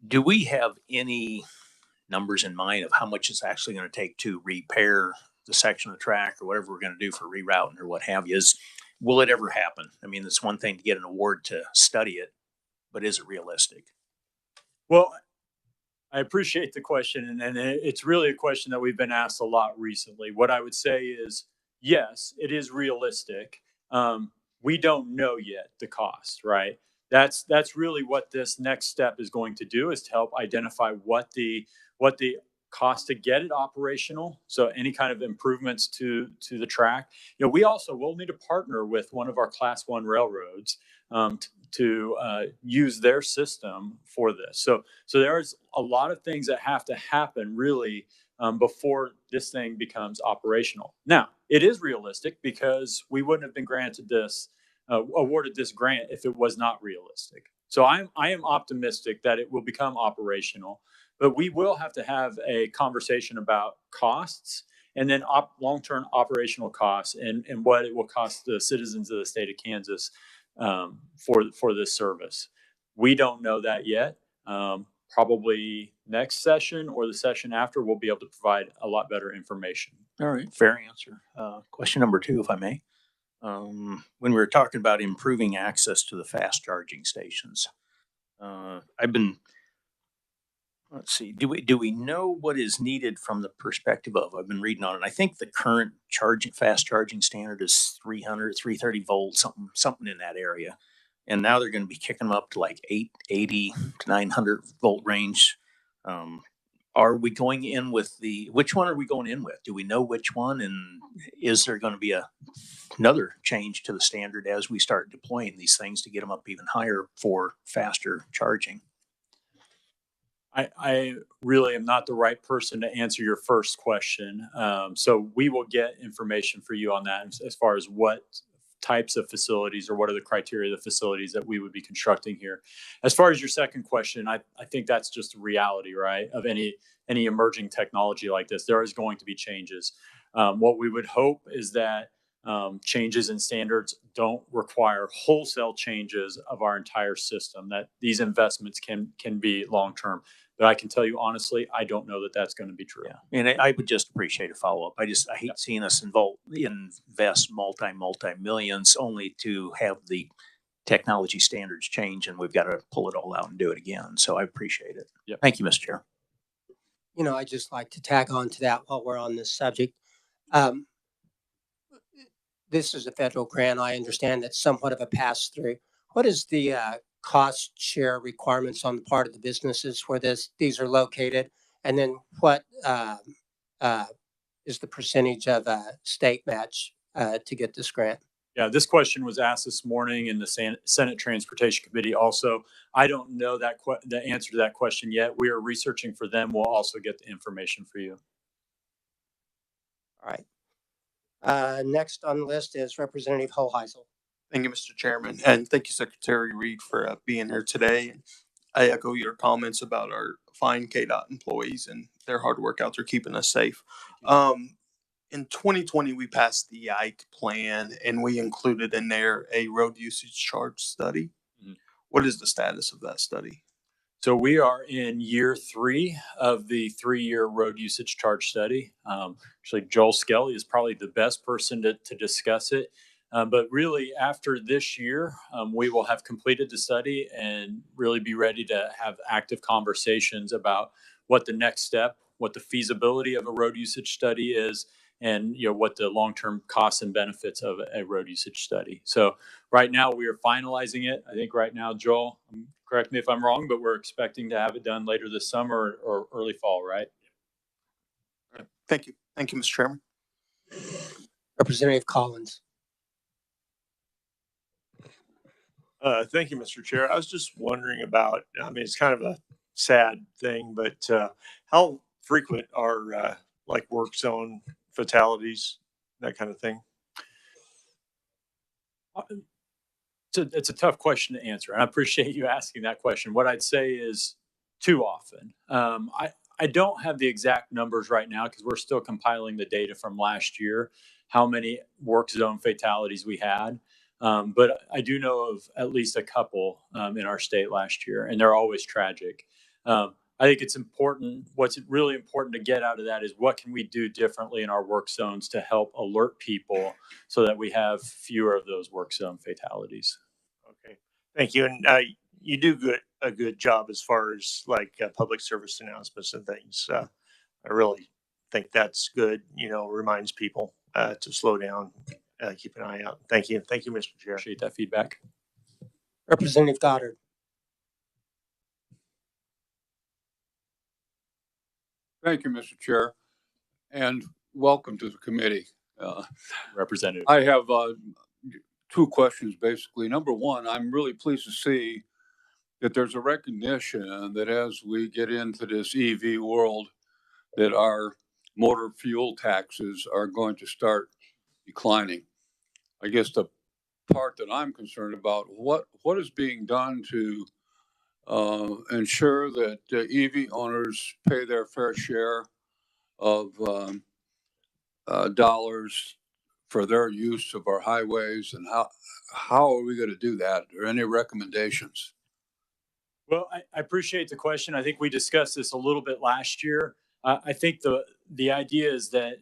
do we have any numbers in mind of how much it's actually going to take to repair the section of the track or whatever we're going to do for rerouting or what have you? Will it ever happen? I mean, it's one thing to get an award to study it, but is it realistic? well, I appreciate the question, and it's really a question that we've been asked a lot recently. What I would say is, yes, it is realistic. We don't know yet the cost, right? That's really what this next step is going to do, is to help identify what the cost to get it operational. So any kind of improvements to the track. We also will need to partner with one of our Class 1 railroads to use their system for this. So there's a lot of things that have to happen really before this thing becomes operational. Now, it is realistic because we wouldn't have been awarded this grant if it was not realistic. So I am optimistic that it will become operational, but we will have to have a conversation about costs and then long-term operational costs and what it will cost the citizens of the state of Kansas for this service. We don't know that yet. Probably next session or the session after, we'll be able to provide a lot better information. All right, fair answer. Question number 2, if I may. When we were talking about improving access to the fast charging stations, let's see, do we know what is needed from the perspective of, I've been reading on it. I think the current fast charging standard is 330 volts, something in that area. And now they're going to be kicking them up to like 880 to 900 volt range. Are we going in with which one are we going in with? Do we know which one? And is there going to be another change to the standard as we start deploying these things to get them up even higher for faster charging? I really am not the right person to answer your first question. So we will get information for you on that as far as what types of facilities or what are the criteria of the facilities that we would be constructing here. As far as your second question, I think that's just a reality, right? Of any emerging technology like this, there is going to be changes. What we would hope is that changes in standards don't require wholesale changes of our entire system, that these investments can be long-term. But I can tell you honestly, I don't know that that's going to be true. Yeah, and I would just appreciate a follow-up. I hate seeing us invest multi-millions only to have the technology standards change and we've got to pull it all out and do it again. So I appreciate it. Yep. Thank you, Mr. Chair. I just like to tag on to that while we're on this subject. This is a federal grant. I understand that's somewhat of a pass-through. What is the cost share requirements on the part of the businesses where these are located? And then what is the percentage of state match to get this grant? Yeah, this question was asked this morning in the Senate Transportation Committee also. I don't know the answer to that question yet. We are researching for them. We'll also get the information for you. All right. Next on the list is Representative Hoheisel. Thank you, Mr. Chairman, and thank you, Secretary Reed, for being here today. I echo your comments about our fine KDOT employees and their hard work out there keeping us safe. In 2020, we passed the Ike plan, and we included in there a road usage charge study. Mm-hmm. What is the status of that study? So we are in year 3 of the 3-year road usage charge study. Actually, Joel Skelly is probably the best person to discuss it. But really, after this year, we will have completed the study and really be ready to have active conversations about what the next step, what the feasibility of a road usage study is, and what the long-term costs and benefits of a road usage study. So right now we are finalizing it. I think right now, Joel, correct me if I'm wrong, but we're expecting to have it done later this summer or early fall, right? Thank you. Thank you, Mr. Chairman. Representative Collins. Thank you, Mr. Chair. I was just wondering about, it's kind of a sad thing, but how frequent are like work zone fatalities, that kind of thing? It's a tough question to answer, and I appreciate you asking that question. What I'd say is too often. I don't have the exact numbers right now because we're still compiling the data from last year, how many work zone fatalities we had. But I do know of at least a couple in our state last year, and they're always tragic. I think it's important. What's really important to get out of that is what can we do differently in our work zones to help alert people so that we have fewer of those work zone fatalities. Okay, thank you. And you do a good job as far as like public service announcements and things. I really think that's good. Reminds people to slow down, keep an eye out. Thank you. Thank you, Mr. Chair. Appreciate that feedback. Representative Goddard. Thank you, Mr. Chair, and welcome to the committee. Representative. I have 2 questions, basically. Number one, I'm really pleased to see that there's a recognition that as we get into this EV world, that our motor fuel taxes are going to start declining. I guess the part that I'm concerned about, what is being done to ensure that EV owners pay their fair share of dollars for their use of our highways, and how are we going to do that? Are there any recommendations? Well, I appreciate the question. I think we discussed this a little bit last year. I think the idea is that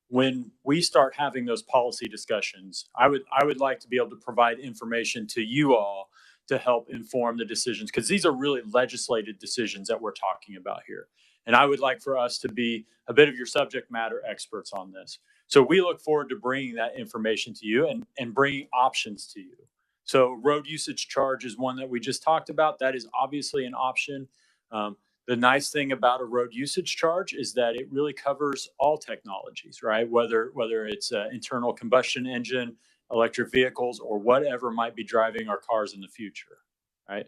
when we start having those policy discussions, I would like to be able to provide information to you all to help inform the decisions, because these are really legislated decisions that we're talking about here. And I would like for us to be a bit of your subject matter experts on this. So we look forward to bringing that information to you and bringing options to you. So road usage charge is one that we just talked about. That is obviously an option. The nice thing about a road usage charge is that it really covers all technologies, right? Whether it's internal combustion engine, electric vehicles, or whatever might be driving our cars in the future, right?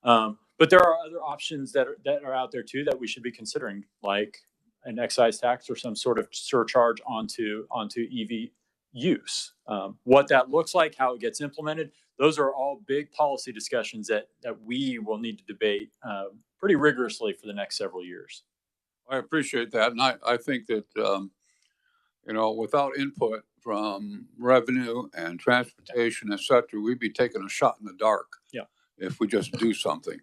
But there are other options that are out there too that we should be considering, like an excise tax or some sort of surcharge onto EV use. What that looks like, how it gets implemented, those are all big policy discussions that we will need to debate pretty rigorously for the next several years. I appreciate that. And I think that, without input from revenue and transportation, et cetera, we'd be taking a shot in the dark. Yeah. If we just do something.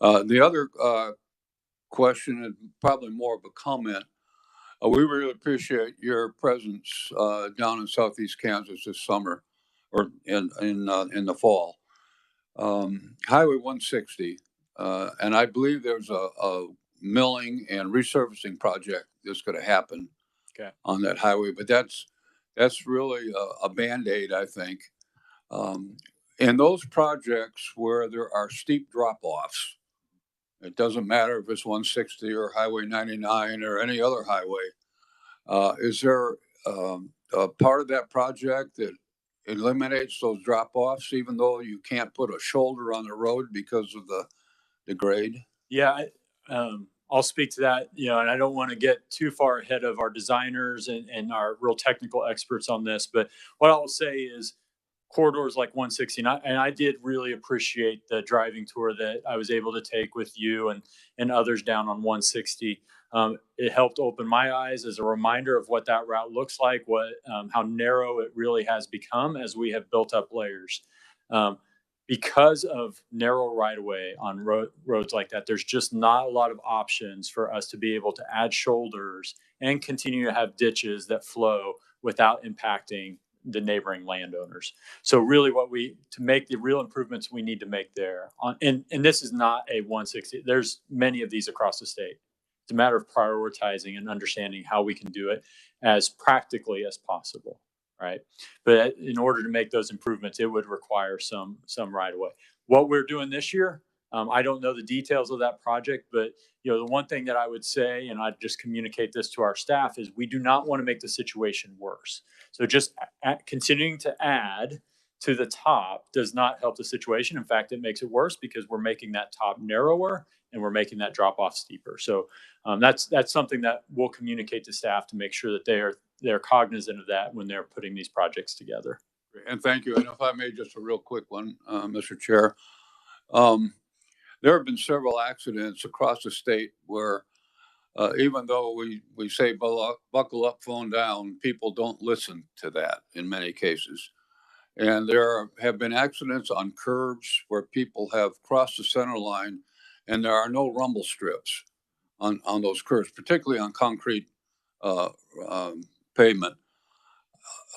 The other question, and probably more of a comment, we really appreciate your presence down in Southeast Kansas this summer, or in the fall. Highway 160, and I believe there's a milling and resurfacing project that's going to happen on that highway, but that's really a Band-Aid, I think. In those projects where there are steep drop-offs, it doesn't matter if it's 160 or Highway 99 or any other highway, is there a part of that project that eliminates those drop-offs, even though you can't put a shoulder on the road because of the grade? Yeah, I'll speak to that, and I don't want to get too far ahead of our designers and our real technical experts on this, but what I'll say is corridors like 160, and I did really appreciate the driving tour that I was able to take with you and others down on 160. It helped open my eyes as a reminder of what that route looks like, how narrow it really has become as we have built up layers. Because of narrow right-of-way on roads like that, there's just not a lot of options for us to be able to add shoulders and continue to have ditches that flow without impacting the neighboring landowners. So really to make the real improvements we need to make there, and this is not a 160, there's many of these across the state. It's a matter of prioritizing and understanding how we can do it as practically as possible. Right. But in order to make those improvements, it would require some right of way. What we're doing this year, I don't know the details of that project, but the one thing that I would say, and I'd just communicate this to our staff, is we do not want to make the situation worse. So just continuing to add to the top does not help the situation. In fact, it makes it worse because we're making that top narrower and we're making that drop off steeper. So that's something that we'll communicate to staff to make sure that they're cognizant of that when they're putting these projects together. And thank you. And if I may, just a real quick one, Mr. Chair. There have been several accidents across the state where even though we say buckle up, phone down, people don't listen to that in many cases. And there have been accidents on curbs where people have crossed the center line and there are no rumble strips on those curbs, particularly on concrete pavement.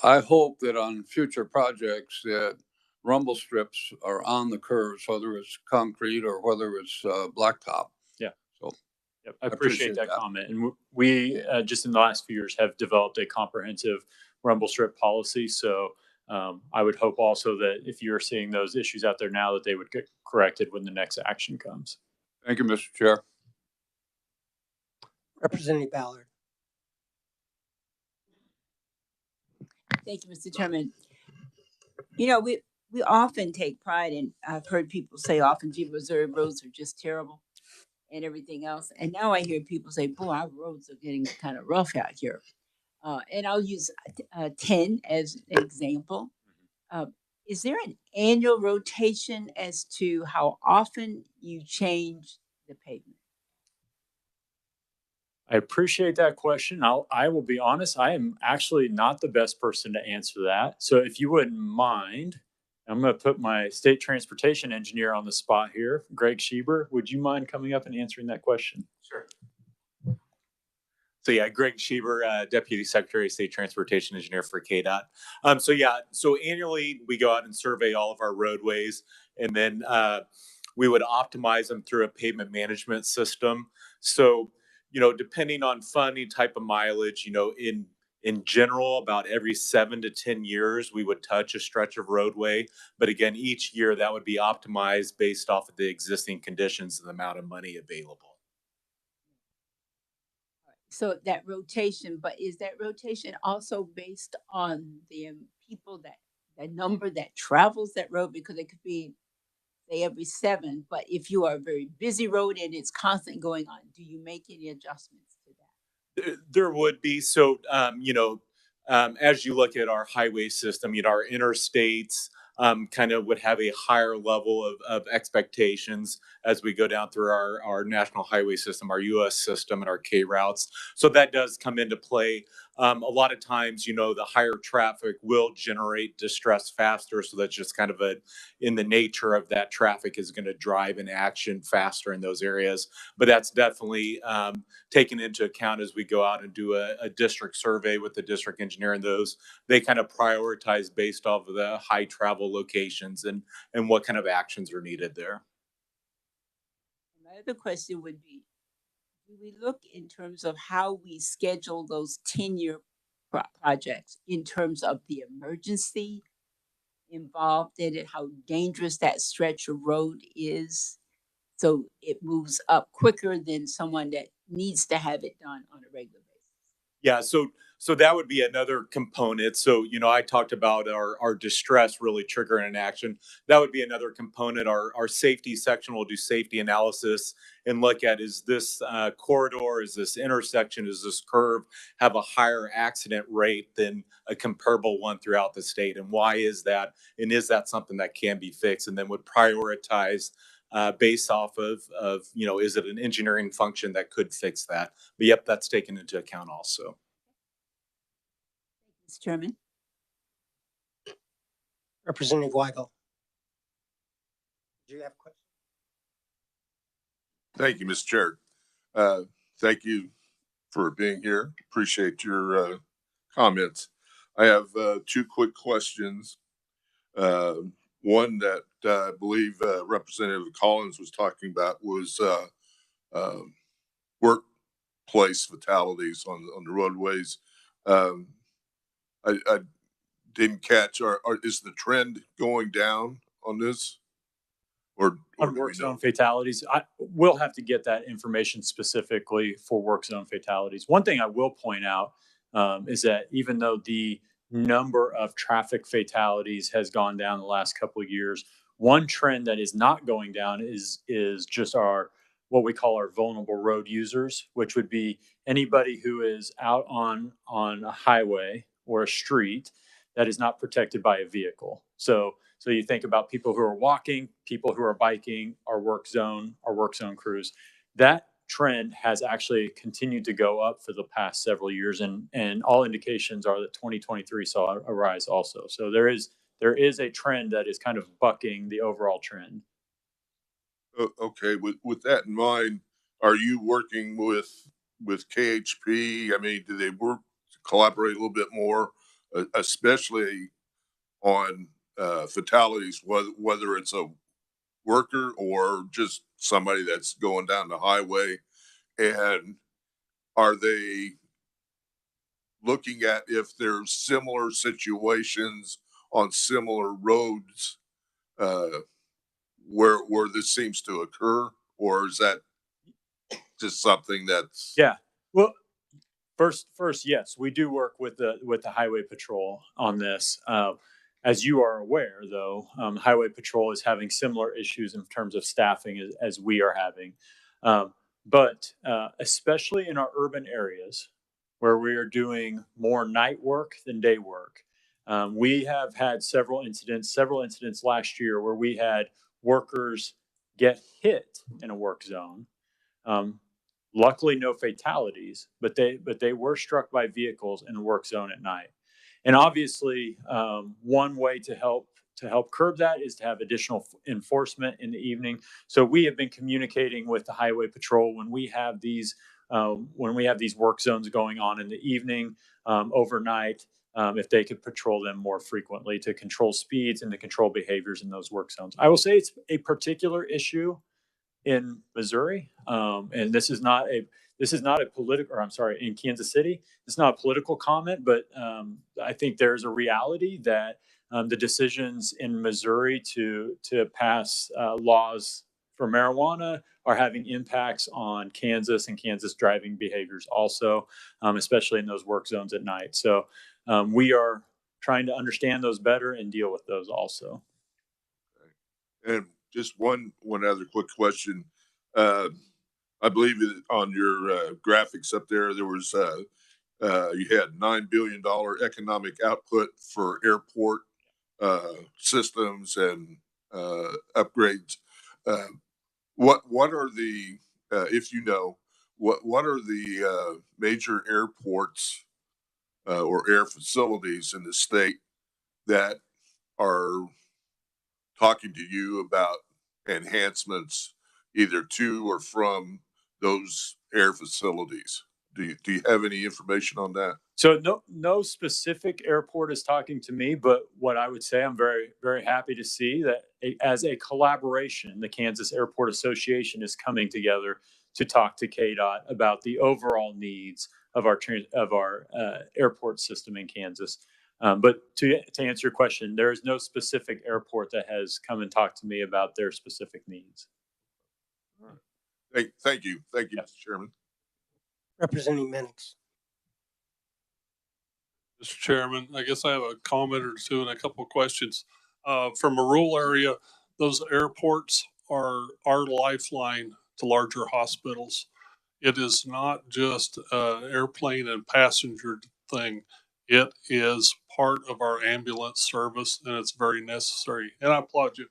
I hope that on future projects that rumble strips are on the curves, whether it's concrete or whether it's blacktop. Yeah. So yep. I appreciate that comment. And we just in the last few years have developed a comprehensive rumble strip policy. So I would hope also that if you're seeing those issues out there now, that they would get corrected when the next action comes. Thank you, Mr. Chair. Representative Ballard. Thank you, Mr. Chairman. We often take pride in, I've heard people say often, gee, Missouri roads are just terrible and everything else. And now I hear people say, boy, our roads are getting kind of rough out here. And I'll use 10 as an example. Is there an annual rotation as to how often you change the pavement? I appreciate that question. I will be honest, I am actually not the best person to answer that. So if you wouldn't mind, I'm going to put my state transportation engineer on the spot here, Greg Schieber. Would you mind coming up and answering that question? Sure. So yeah, Greg Schieber, Deputy Secretary of State Transportation Engineer for KDOT. So annually we go out and survey all of our roadways, and then we would optimize them through a pavement management system. So, depending on funding, type of mileage, in general, about every 7 to 10 years, we would touch a stretch of roadway. But again, each year that would be optimized based off of the existing conditions and the amount of money available. So that rotation, but is that rotation also based on the people the number that travels that road? Because it could be, say, every 7, but if you are a very busy road and it's constant going on, do you make any adjustments to that? There would be. So, as you look at our highway system, our interstates kind of would have a higher level of expectations as we go down through our national highway system, our US system, and our K routes. So that does come into play. A lot of times, the higher traffic will generate distress faster. So that's just kind of in the nature of that traffic is going to drive an action faster in those areas. But that's definitely taken into account as we go out and do a district survey with the district engineer, and those they kind of prioritize based off of the high travel locations and what kind of actions are needed there. My other question would be, do we look in terms of how we schedule those 10-year projects in terms of the emergency involved in it, how dangerous that stretch of road is, so it moves up quicker than someone that needs to have it done on a regular basis? Yeah, so that would be another component. So, I talked about our distress really triggering an action. That would be another component. Our safety section will do safety analysis and look at, is this corridor, is this intersection, is this curve have a higher accident rate than a comparable one throughout the state? And why is that? And is that something that can be fixed? And then would prioritize based off of, is it an engineering function that could fix that? But yep, that's taken into account also. Mr. Chairman. Representative Weigel. Do you have a question? Thank you, Mr. Chair. Thank you for being here. Appreciate your comments. I have 2 quick questions. One that I believe Representative Collins was talking about was workplace fatalities on the roadways. I didn't catch, is the trend going down on this? Or on work zone fatalities, we'll have to get that information specifically for work zone fatalities. One thing I will point out is that even though the number of traffic fatalities has gone down the last couple of years, one trend that is not going down is just what we call our vulnerable road users, which would be anybody who is out on a highway or a street that is not protected by a vehicle. So you think about people who are walking, people who are biking, our work zone crews. That trend has actually continued to go up for the past several years, and all indications are that 2023 saw a rise also. So there is a trend that is kind of bucking the overall trend. Okay, with that in mind, are you working with KHP? I mean, do they collaborate a little bit more, especially on fatalities, whether it's a worker or just somebody that's going down the highway? And are they looking at if there's similar situations on similar roads where this seems to occur, or is that just something that's... Yeah, well, first, yes, we do work with the Highway Patrol on this. As you are aware, though, Highway Patrol is having similar issues in terms of staffing as we are having. But especially in our urban areas where we are doing more night work than day work, we have had several incidents last year where we had workers get hit in a work zone. Luckily, no fatalities, but they were struck by vehicles in the work zone at night. And obviously, one way to help curb that is to have additional enforcement in the evening. So we have been communicating with the Highway Patrol when we have these work zones going on in the evening, overnight, if they could patrol them more frequently to control speeds and to control behaviors in those work zones. I will say it's a particular issue in Missouri, and this is not a political, or I'm sorry, in Kansas City. It's not a political comment, but I think there's a reality that the decisions in Missouri to pass laws for marijuana are having impacts on Kansas and Kansas driving behaviors also, especially in those work zones at night. So we are trying to understand those better and deal with those also. And just one other quick question. I believe on your graphics up there, there was you had $9 billion economic output for airport systems and upgrades. What are the if you know what are the major airports or air facilities in the state that are talking to you about enhancements either to or from those air facilities? Do you have any information on that? So no specific airport is talking to me, but what I would say, I'm very, very happy to see that as a collaboration, the Kansas Airport Association is coming together to talk to KDOT about the overall needs of our airport system in Kansas. But to answer your question, there is no specific airport that has come and talked to me about their specific needs. Thank you, Mr. Chairman. Representative Mannix. Mr. Chairman, I guess I have a comment or two and a couple of questions. From a rural area, those airports are our lifeline to larger hospitals. It is not just an airplane and passenger thing. It is part of our ambulance service, and it's very necessary. And I applaud you.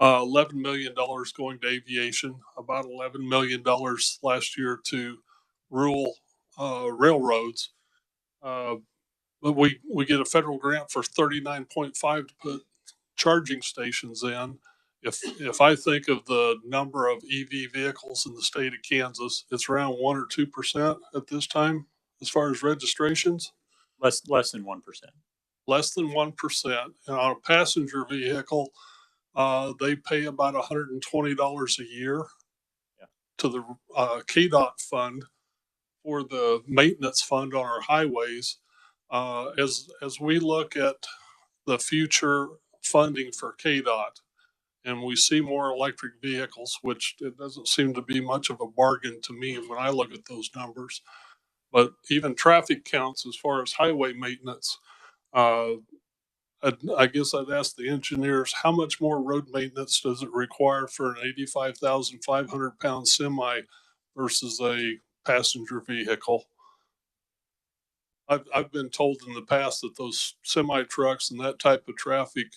$11 million going to aviation, about $11 million last year to rural railroads. But we get a federal grant for 39.5 to put charging stations in. If I think of the number of EV vehicles in the state of Kansas, it's around 1 or 2% at this time as far as registrations. Less than 1%. Less than 1%. And on a passenger vehicle, they pay about $120 a year to the KDOT fund for the maintenance fund on our highways. As we look at the future funding for KDOT, and we see more electric vehicles, which it doesn't seem to be much of a bargain to me when I look at those numbers. But even traffic counts as far as highway maintenance, I guess I'd ask the engineers, how much more road maintenance does it require for an 85,500 pound semi versus a passenger vehicle? I've been told in the past that those semi trucks and that type of traffic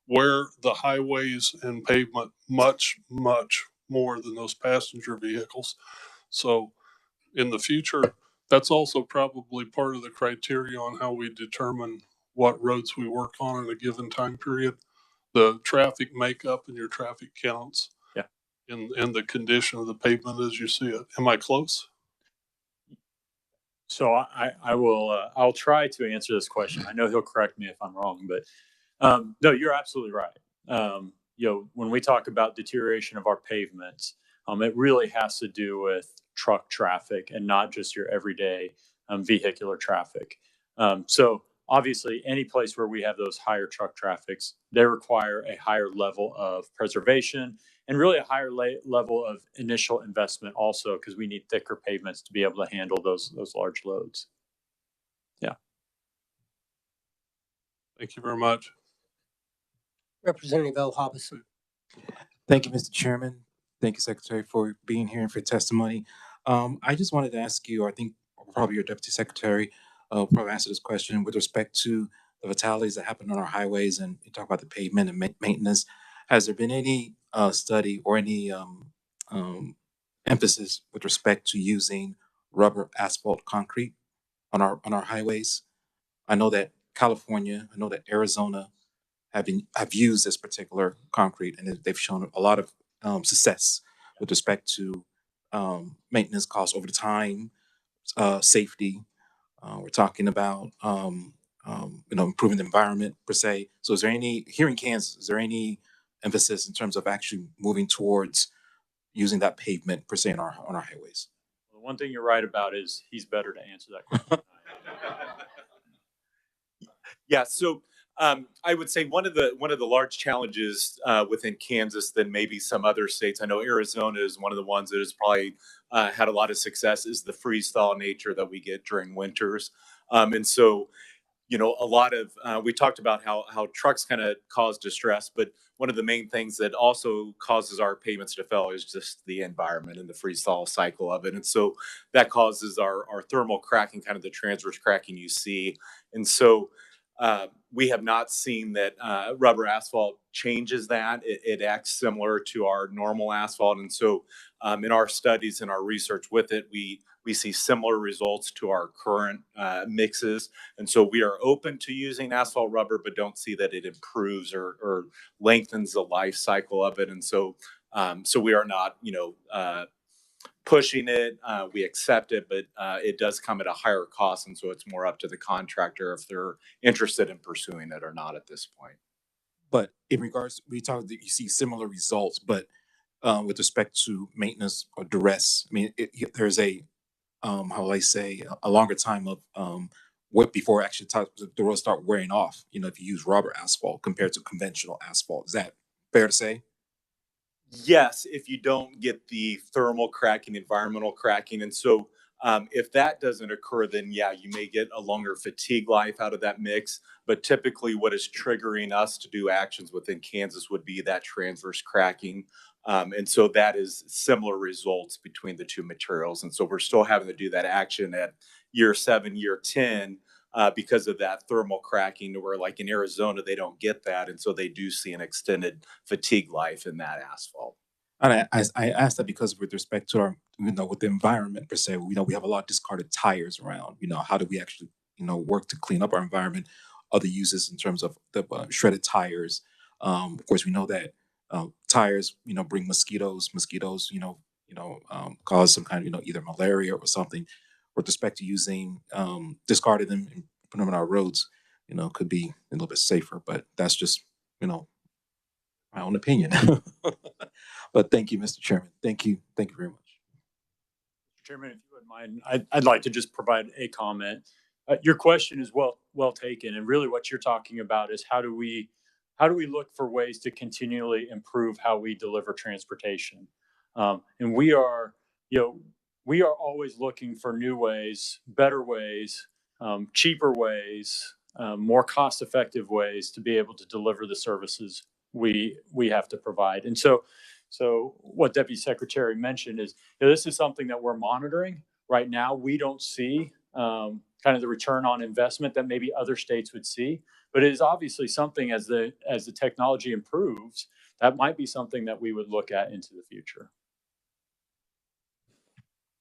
wear the highways and pavement much, much more than those passenger vehicles. So in the future, that's also probably part of the criteria on how we determine what roads we work on in a given time period. The traffic makeup and your traffic counts. Yeah. And the condition of the pavement as you see it. Am I close? So I'll try to answer this question. I know he'll correct me if I'm wrong, but no, you're absolutely right. When we talk about deterioration of our pavements, it really has to do with truck traffic and not just your everyday vehicular traffic. So obviously, any place where we have those higher truck traffics, they require a higher level of preservation and really a higher level of initial investment also, because we need thicker pavements to be able to handle those large loads. Yeah. Thank you very much. Representative L. Hobson. Thank you, Mr. Chairman. Thank you, Secretary, for being here and for testimony. I just wanted to ask you, I think probably your Deputy Secretary probably answer this question with respect to the fatalities that happen on our highways, and you talk about the pavement and maintenance. Has there been any study or any emphasis with respect to using rubber, asphalt, concrete on our highways. I know that California, I know that Arizona have used this particular concrete, and they've shown a lot of success with respect to maintenance costs over the time, safety. We're talking about improving the environment per se. So, is there any here in Kansas? Is there any emphasis in terms of actually moving towards using that pavement per se on our highways? The one thing you're right about is he's better to answer that question. Yeah, so I would say one of the large challenges within Kansas than maybe some other states. I know Arizona is one of the ones that has probably had a lot of success. Is the freeze thaw nature that we get during winters, and so a lot of we talked about how trucks kind of cause distress, but one of the main things that also causes our pavements to fail is just the environment and the freeze thaw cycle of it, and so that causes our thermal cracking, kind of the transverse cracking you see, and so. We have not seen that rubber asphalt changes that. It acts similar to our normal asphalt. And so in our studies and our research with it, we see similar results to our current mixes. And so we are open to using asphalt rubber, but don't see that it improves or lengthens the life cycle of it. And so we are not, pushing it. We accept it, but it does come at a higher cost. And so it's more up to the contractor if they're interested in pursuing it or not at this point. But in regards, we talked that you see similar results, but with respect to maintenance or duress, I mean, there's a how will I say a longer time of what before actually the roads start wearing off. If you use rubber asphalt compared to conventional asphalt, is that fair to say? Yes, if you don't get the thermal cracking, environmental cracking. And so if that doesn't occur, then yeah, you may get a longer fatigue life out of that mix. But typically what is triggering us to do actions within Kansas would be that transverse cracking. And so that is similar results between the two materials. And so we're still having to do that action at year 7, year 10, because of that thermal cracking, where like in Arizona, they don't get that. And so they do see an extended fatigue life in that asphalt. And I asked that because with respect to our, with the environment per se, we have a lot of discarded tires around. How do we actually, work to clean up our environment? Other uses in terms of the shredded tires. Of course, we know that tires, bring mosquitoes. Mosquitoes, cause some kind of, either malaria or something. With respect to using discarded them and putting them on our roads, could be a little bit safer. But that's just, my own opinion. But thank you, Mr. Chairman. Thank you very much. Mr. Chairman, if you wouldn't mind, I'd like to just provide a comment. Your question is well taken, and really what you're talking about is how do we look for ways to continually improve how we deliver transportation, and we are always looking for new ways, better ways, cheaper ways, more cost-effective ways to be able to deliver the services we have to provide. And so what Deputy Secretary mentioned is this is something that we're monitoring right now. We don't see kind of the return on investment that maybe other states would see, but it is obviously something as the technology improves, that might be something that we would look at into the future.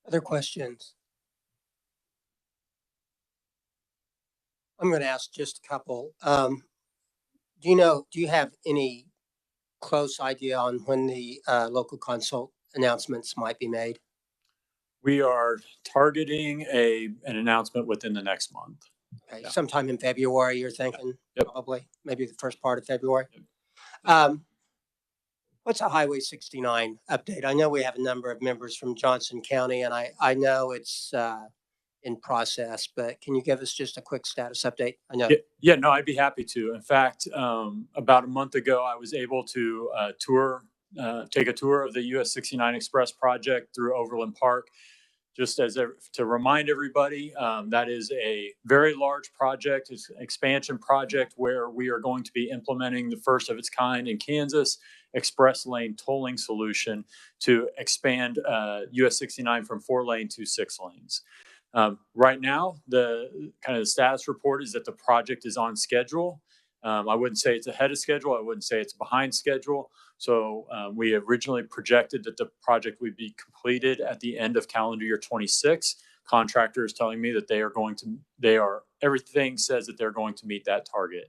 Other questions? I'm going to ask just a couple. Do you have any close idea on when the local consult announcements might be made? We are targeting an announcement within the next month. Okay, yeah. Sometime in February, you're thinking? Yep. Probably, maybe the first part of February. What's a Highway 69 update? I know we have a number of members from Johnson County, and I know it's in process, but can you give us just a quick status update? I know. Yeah, no, I'd be happy to. In fact, about a month ago, I was able to take a tour of the US 69 Express project through Overland Park. Just to remind everybody, that is a very large project. It's an expansion project where we are going to be implementing the first of its kind in Kansas express lane tolling solution to expand US 69 from 4 lane to 6 lanes. Right now, the kind of the status report is that the project is on schedule. I wouldn't say it's ahead of schedule. I wouldn't say it's behind schedule. So we originally projected that the project would be completed at the end of calendar year 26. Contractor is telling me that everything says that they're going to meet that target.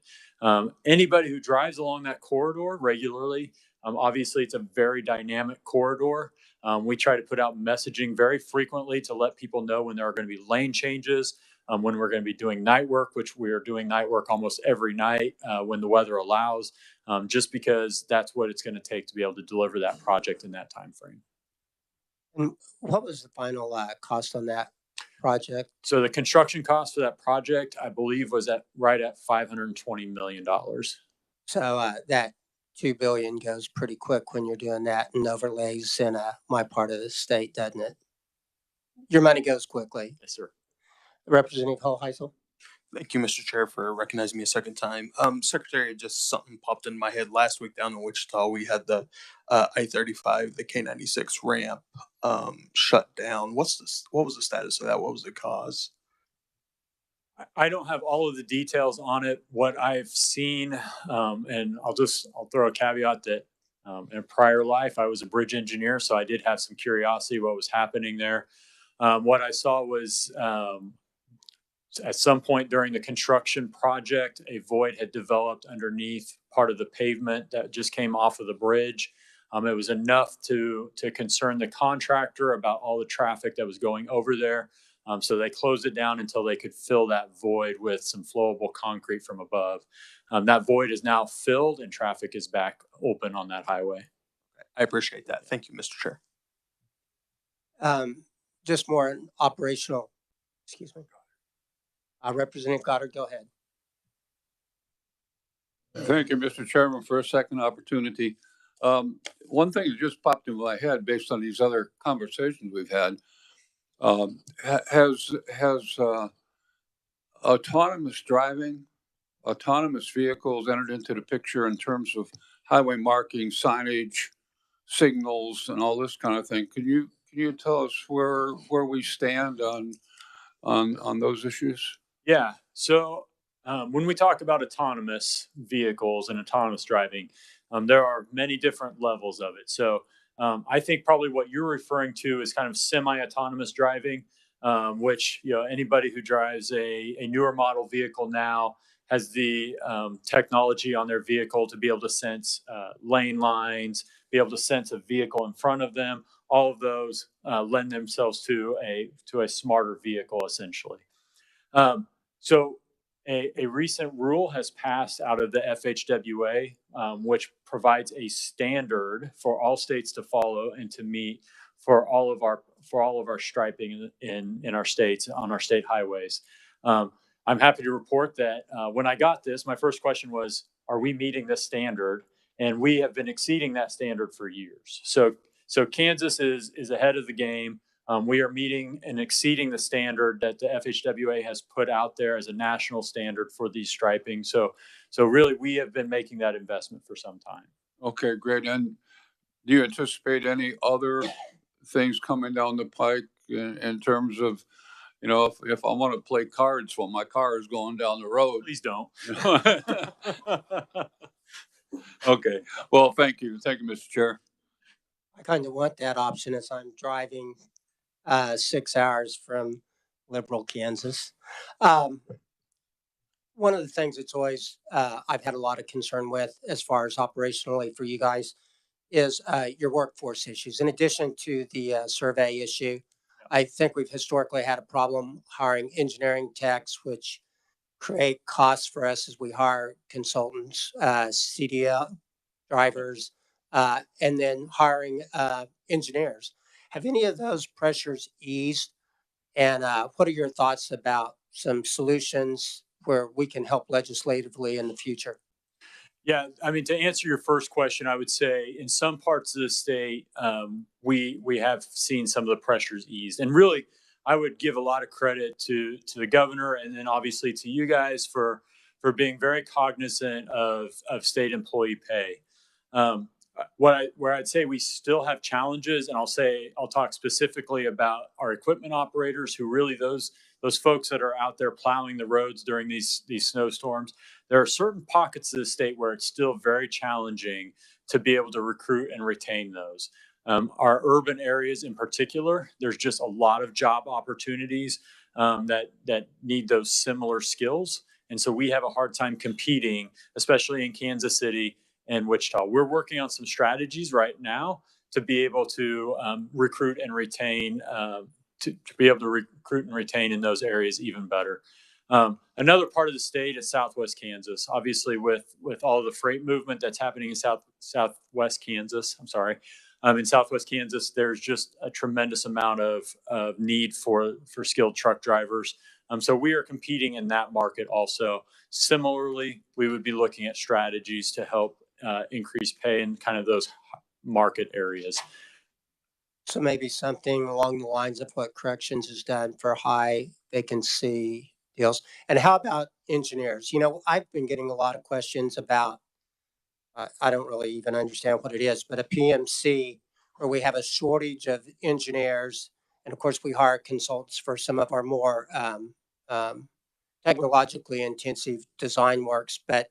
Anybody who drives along that corridor regularly, obviously it's a very dynamic corridor. We try to put out messaging very frequently to let people know when there are going to be lane changes, when we're going to be doing night work, which we are doing night work almost every night when the weather allows, just because that's what it's going to take to be able to deliver that project in that time frame. And what was the final cost on that project? So the construction cost for that project, I believe, was right at $520 million. So that 2 billion goes pretty quick when you're doing that and overlays in my part of the state, doesn't it? Your money goes quickly. Yes, sir. Representative Hoheisel. Thank you, Mr. Chair, for recognizing me a second time. Secretary, just something popped in my head. Last week down in Wichita, we had the I-35, the K-96 ramp shut down. What was the status of that? What was the cause? I don't have all of the details on it. What I've seen, and I'll throw a caveat that in a prior life, I was a bridge engineer, so I did have some curiosity what was happening there. What I saw was at some point during the construction project, a void had developed underneath part of the pavement that just came off of the bridge. It was enough to concern the contractor about all the traffic that was going over there. So they closed it down until they could fill that void with some flowable concrete from above. That void is now filled and traffic is back open on that highway. I appreciate that. Thank you, Mr. Chair. Just more operational, excuse me. Representative Goddard, go ahead. Thank you, Mr. Chairman, for a second opportunity. One thing that just popped in my head based on these other conversations we've had, has autonomous driving, autonomous vehicles entered into the picture in terms of highway marking, signage, signals, and all this kind of thing? Can you tell us where we stand on those issues? Yeah. So when we talk about autonomous vehicles and autonomous driving, there are many different levels of it. So I think probably what you're referring to is kind of semi-autonomous driving, which anybody who drives a newer model vehicle now has the technology on their vehicle to be able to sense lane lines, be able to sense a vehicle in front of them. All of those lend themselves to a smarter vehicle, essentially. So a recent rule has passed out of the FHWA, which provides a standard for all states to follow and to meet for all of our striping in our states on our state highways. I'm happy to report that when I got this, my first question was, are we meeting this standard? And we have been exceeding that standard for years. So Kansas is ahead of the game. We are meeting and exceeding the standard that the FHWA has put out there as a national standard for these striping. So really, we have been making that investment for some time. Okay, great. And do you anticipate any other things coming down the pike in terms of, if I want to play cards while my car is going down the road? Please don't. Okay. Well, thank you. Thank you, Mr. Chair. I kind of want that option as I'm driving 6 hours from liberal Kansas. One of the things that's always I've had a lot of concern with as far as operationally for you guys is your workforce issues. In addition to the survey issue, I think we've historically had a problem hiring engineering techs, which create costs for us as we hire consultants, CDL drivers, and then hiring engineers. Have any of those pressures eased? And what are your thoughts about some solutions where we can help legislatively in the future? Yeah, I mean, to answer your first question, I would say in some parts of the state, we have seen some of the pressures eased. And really, I would give a lot of credit to the governor and then obviously to you guys for being very cognizant of state employee pay. Where I'd say we still have challenges, and I'll talk specifically about our equipment operators, who really those those folks that are out there plowing the roads during these snowstorms, there are certain pockets of the state where it's still very challenging to be able to recruit and retain those. Our urban areas in particular, there's just a lot of job opportunities that need those similar skills. And so we have a hard time competing, especially in Kansas City and Wichita. We're working on some strategies right now to be able to recruit and retain, to be able to recruit and retain in those areas even better. Another part of the state is Southwest Kansas. Obviously, with all of the freight movement that's happening in Southwest Kansas, in Southwest Kansas, there's just a tremendous amount of need for skilled truck drivers. So we are competing in that market also. Similarly, we would be looking at strategies to help increase pay in kind of those market areas. So maybe something along the lines of what corrections has done for high vacancy deals. And how about engineers? You know, I've been getting a lot of questions about, I don't really even understand what it is, but a PMC where we have a shortage of engineers. And of course, we hire consultants for some of our more technologically intensive design works. But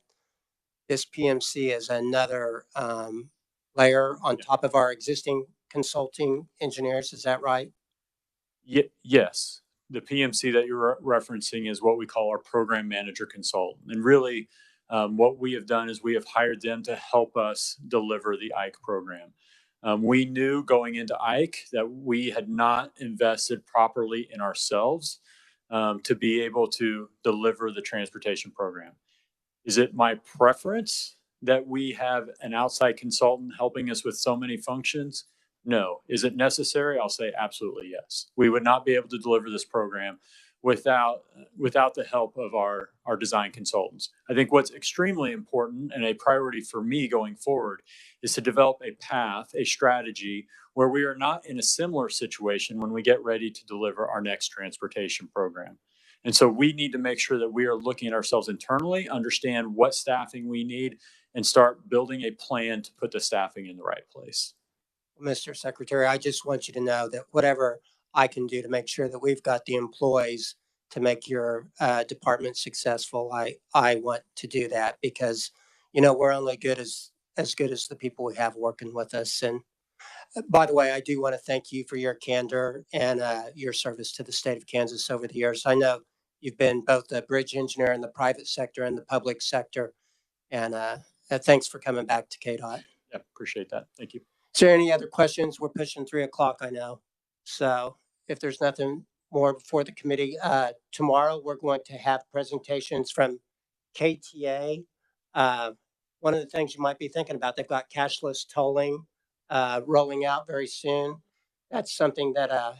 this PMC is another layer on top of our existing consulting engineers. Is that right? Yes. The PMC that you're referencing is what we call our program manager consultant. And really, what we have done is we have hired them to help us deliver the IKE program. We knew going into IKE that we had not invested properly in ourselves to be able to deliver the transportation program. Is it my preference that we have an outside consultant helping us with so many functions? No. Is it necessary? I'll say absolutely yes. We would not be able to deliver this program without the help of our design consultants. I think what's extremely important and a priority for me going forward is to develop a path, a strategy where we are not in a similar situation when we get ready to deliver our next transportation program. And so we need to make sure that we are looking at ourselves internally, understand what staffing we need, and start building a plan to put the staffing in the right place. Mr. Secretary, I just want you to know that whatever I can do to make sure that we've got the employees to make your department successful, I want to do that because, you know, we're only good as good as the people we have working with us. And by the way, I do want to thank you for your candor and your service to the state of Kansas over the years. I know you've been both a bridge engineer in the private sector and the public sector. And thanks for coming back to KDOT. Yeah, appreciate that. Thank you. Is there any other questions? We're pushing 3 o'clock, I know. So if there's nothing more before the committee, tomorrow we're going to have presentations from KTA. One of the things you might be thinking about, they've got cashless tolling rolling out very soon. That's something that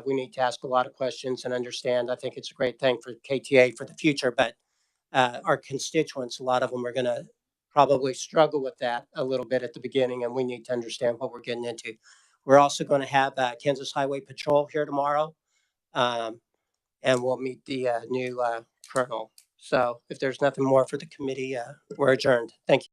we need to ask a lot of questions and understand. I think it's a great thing for KTA for the future, but our constituents, a lot of them are going to probably struggle with that a little bit at the beginning, and we need to understand what we're getting into. We're also going to have Kansas Highway Patrol here tomorrow, and we'll meet the new colonel. So if there's nothing more for the committee, we're adjourned. Thank you.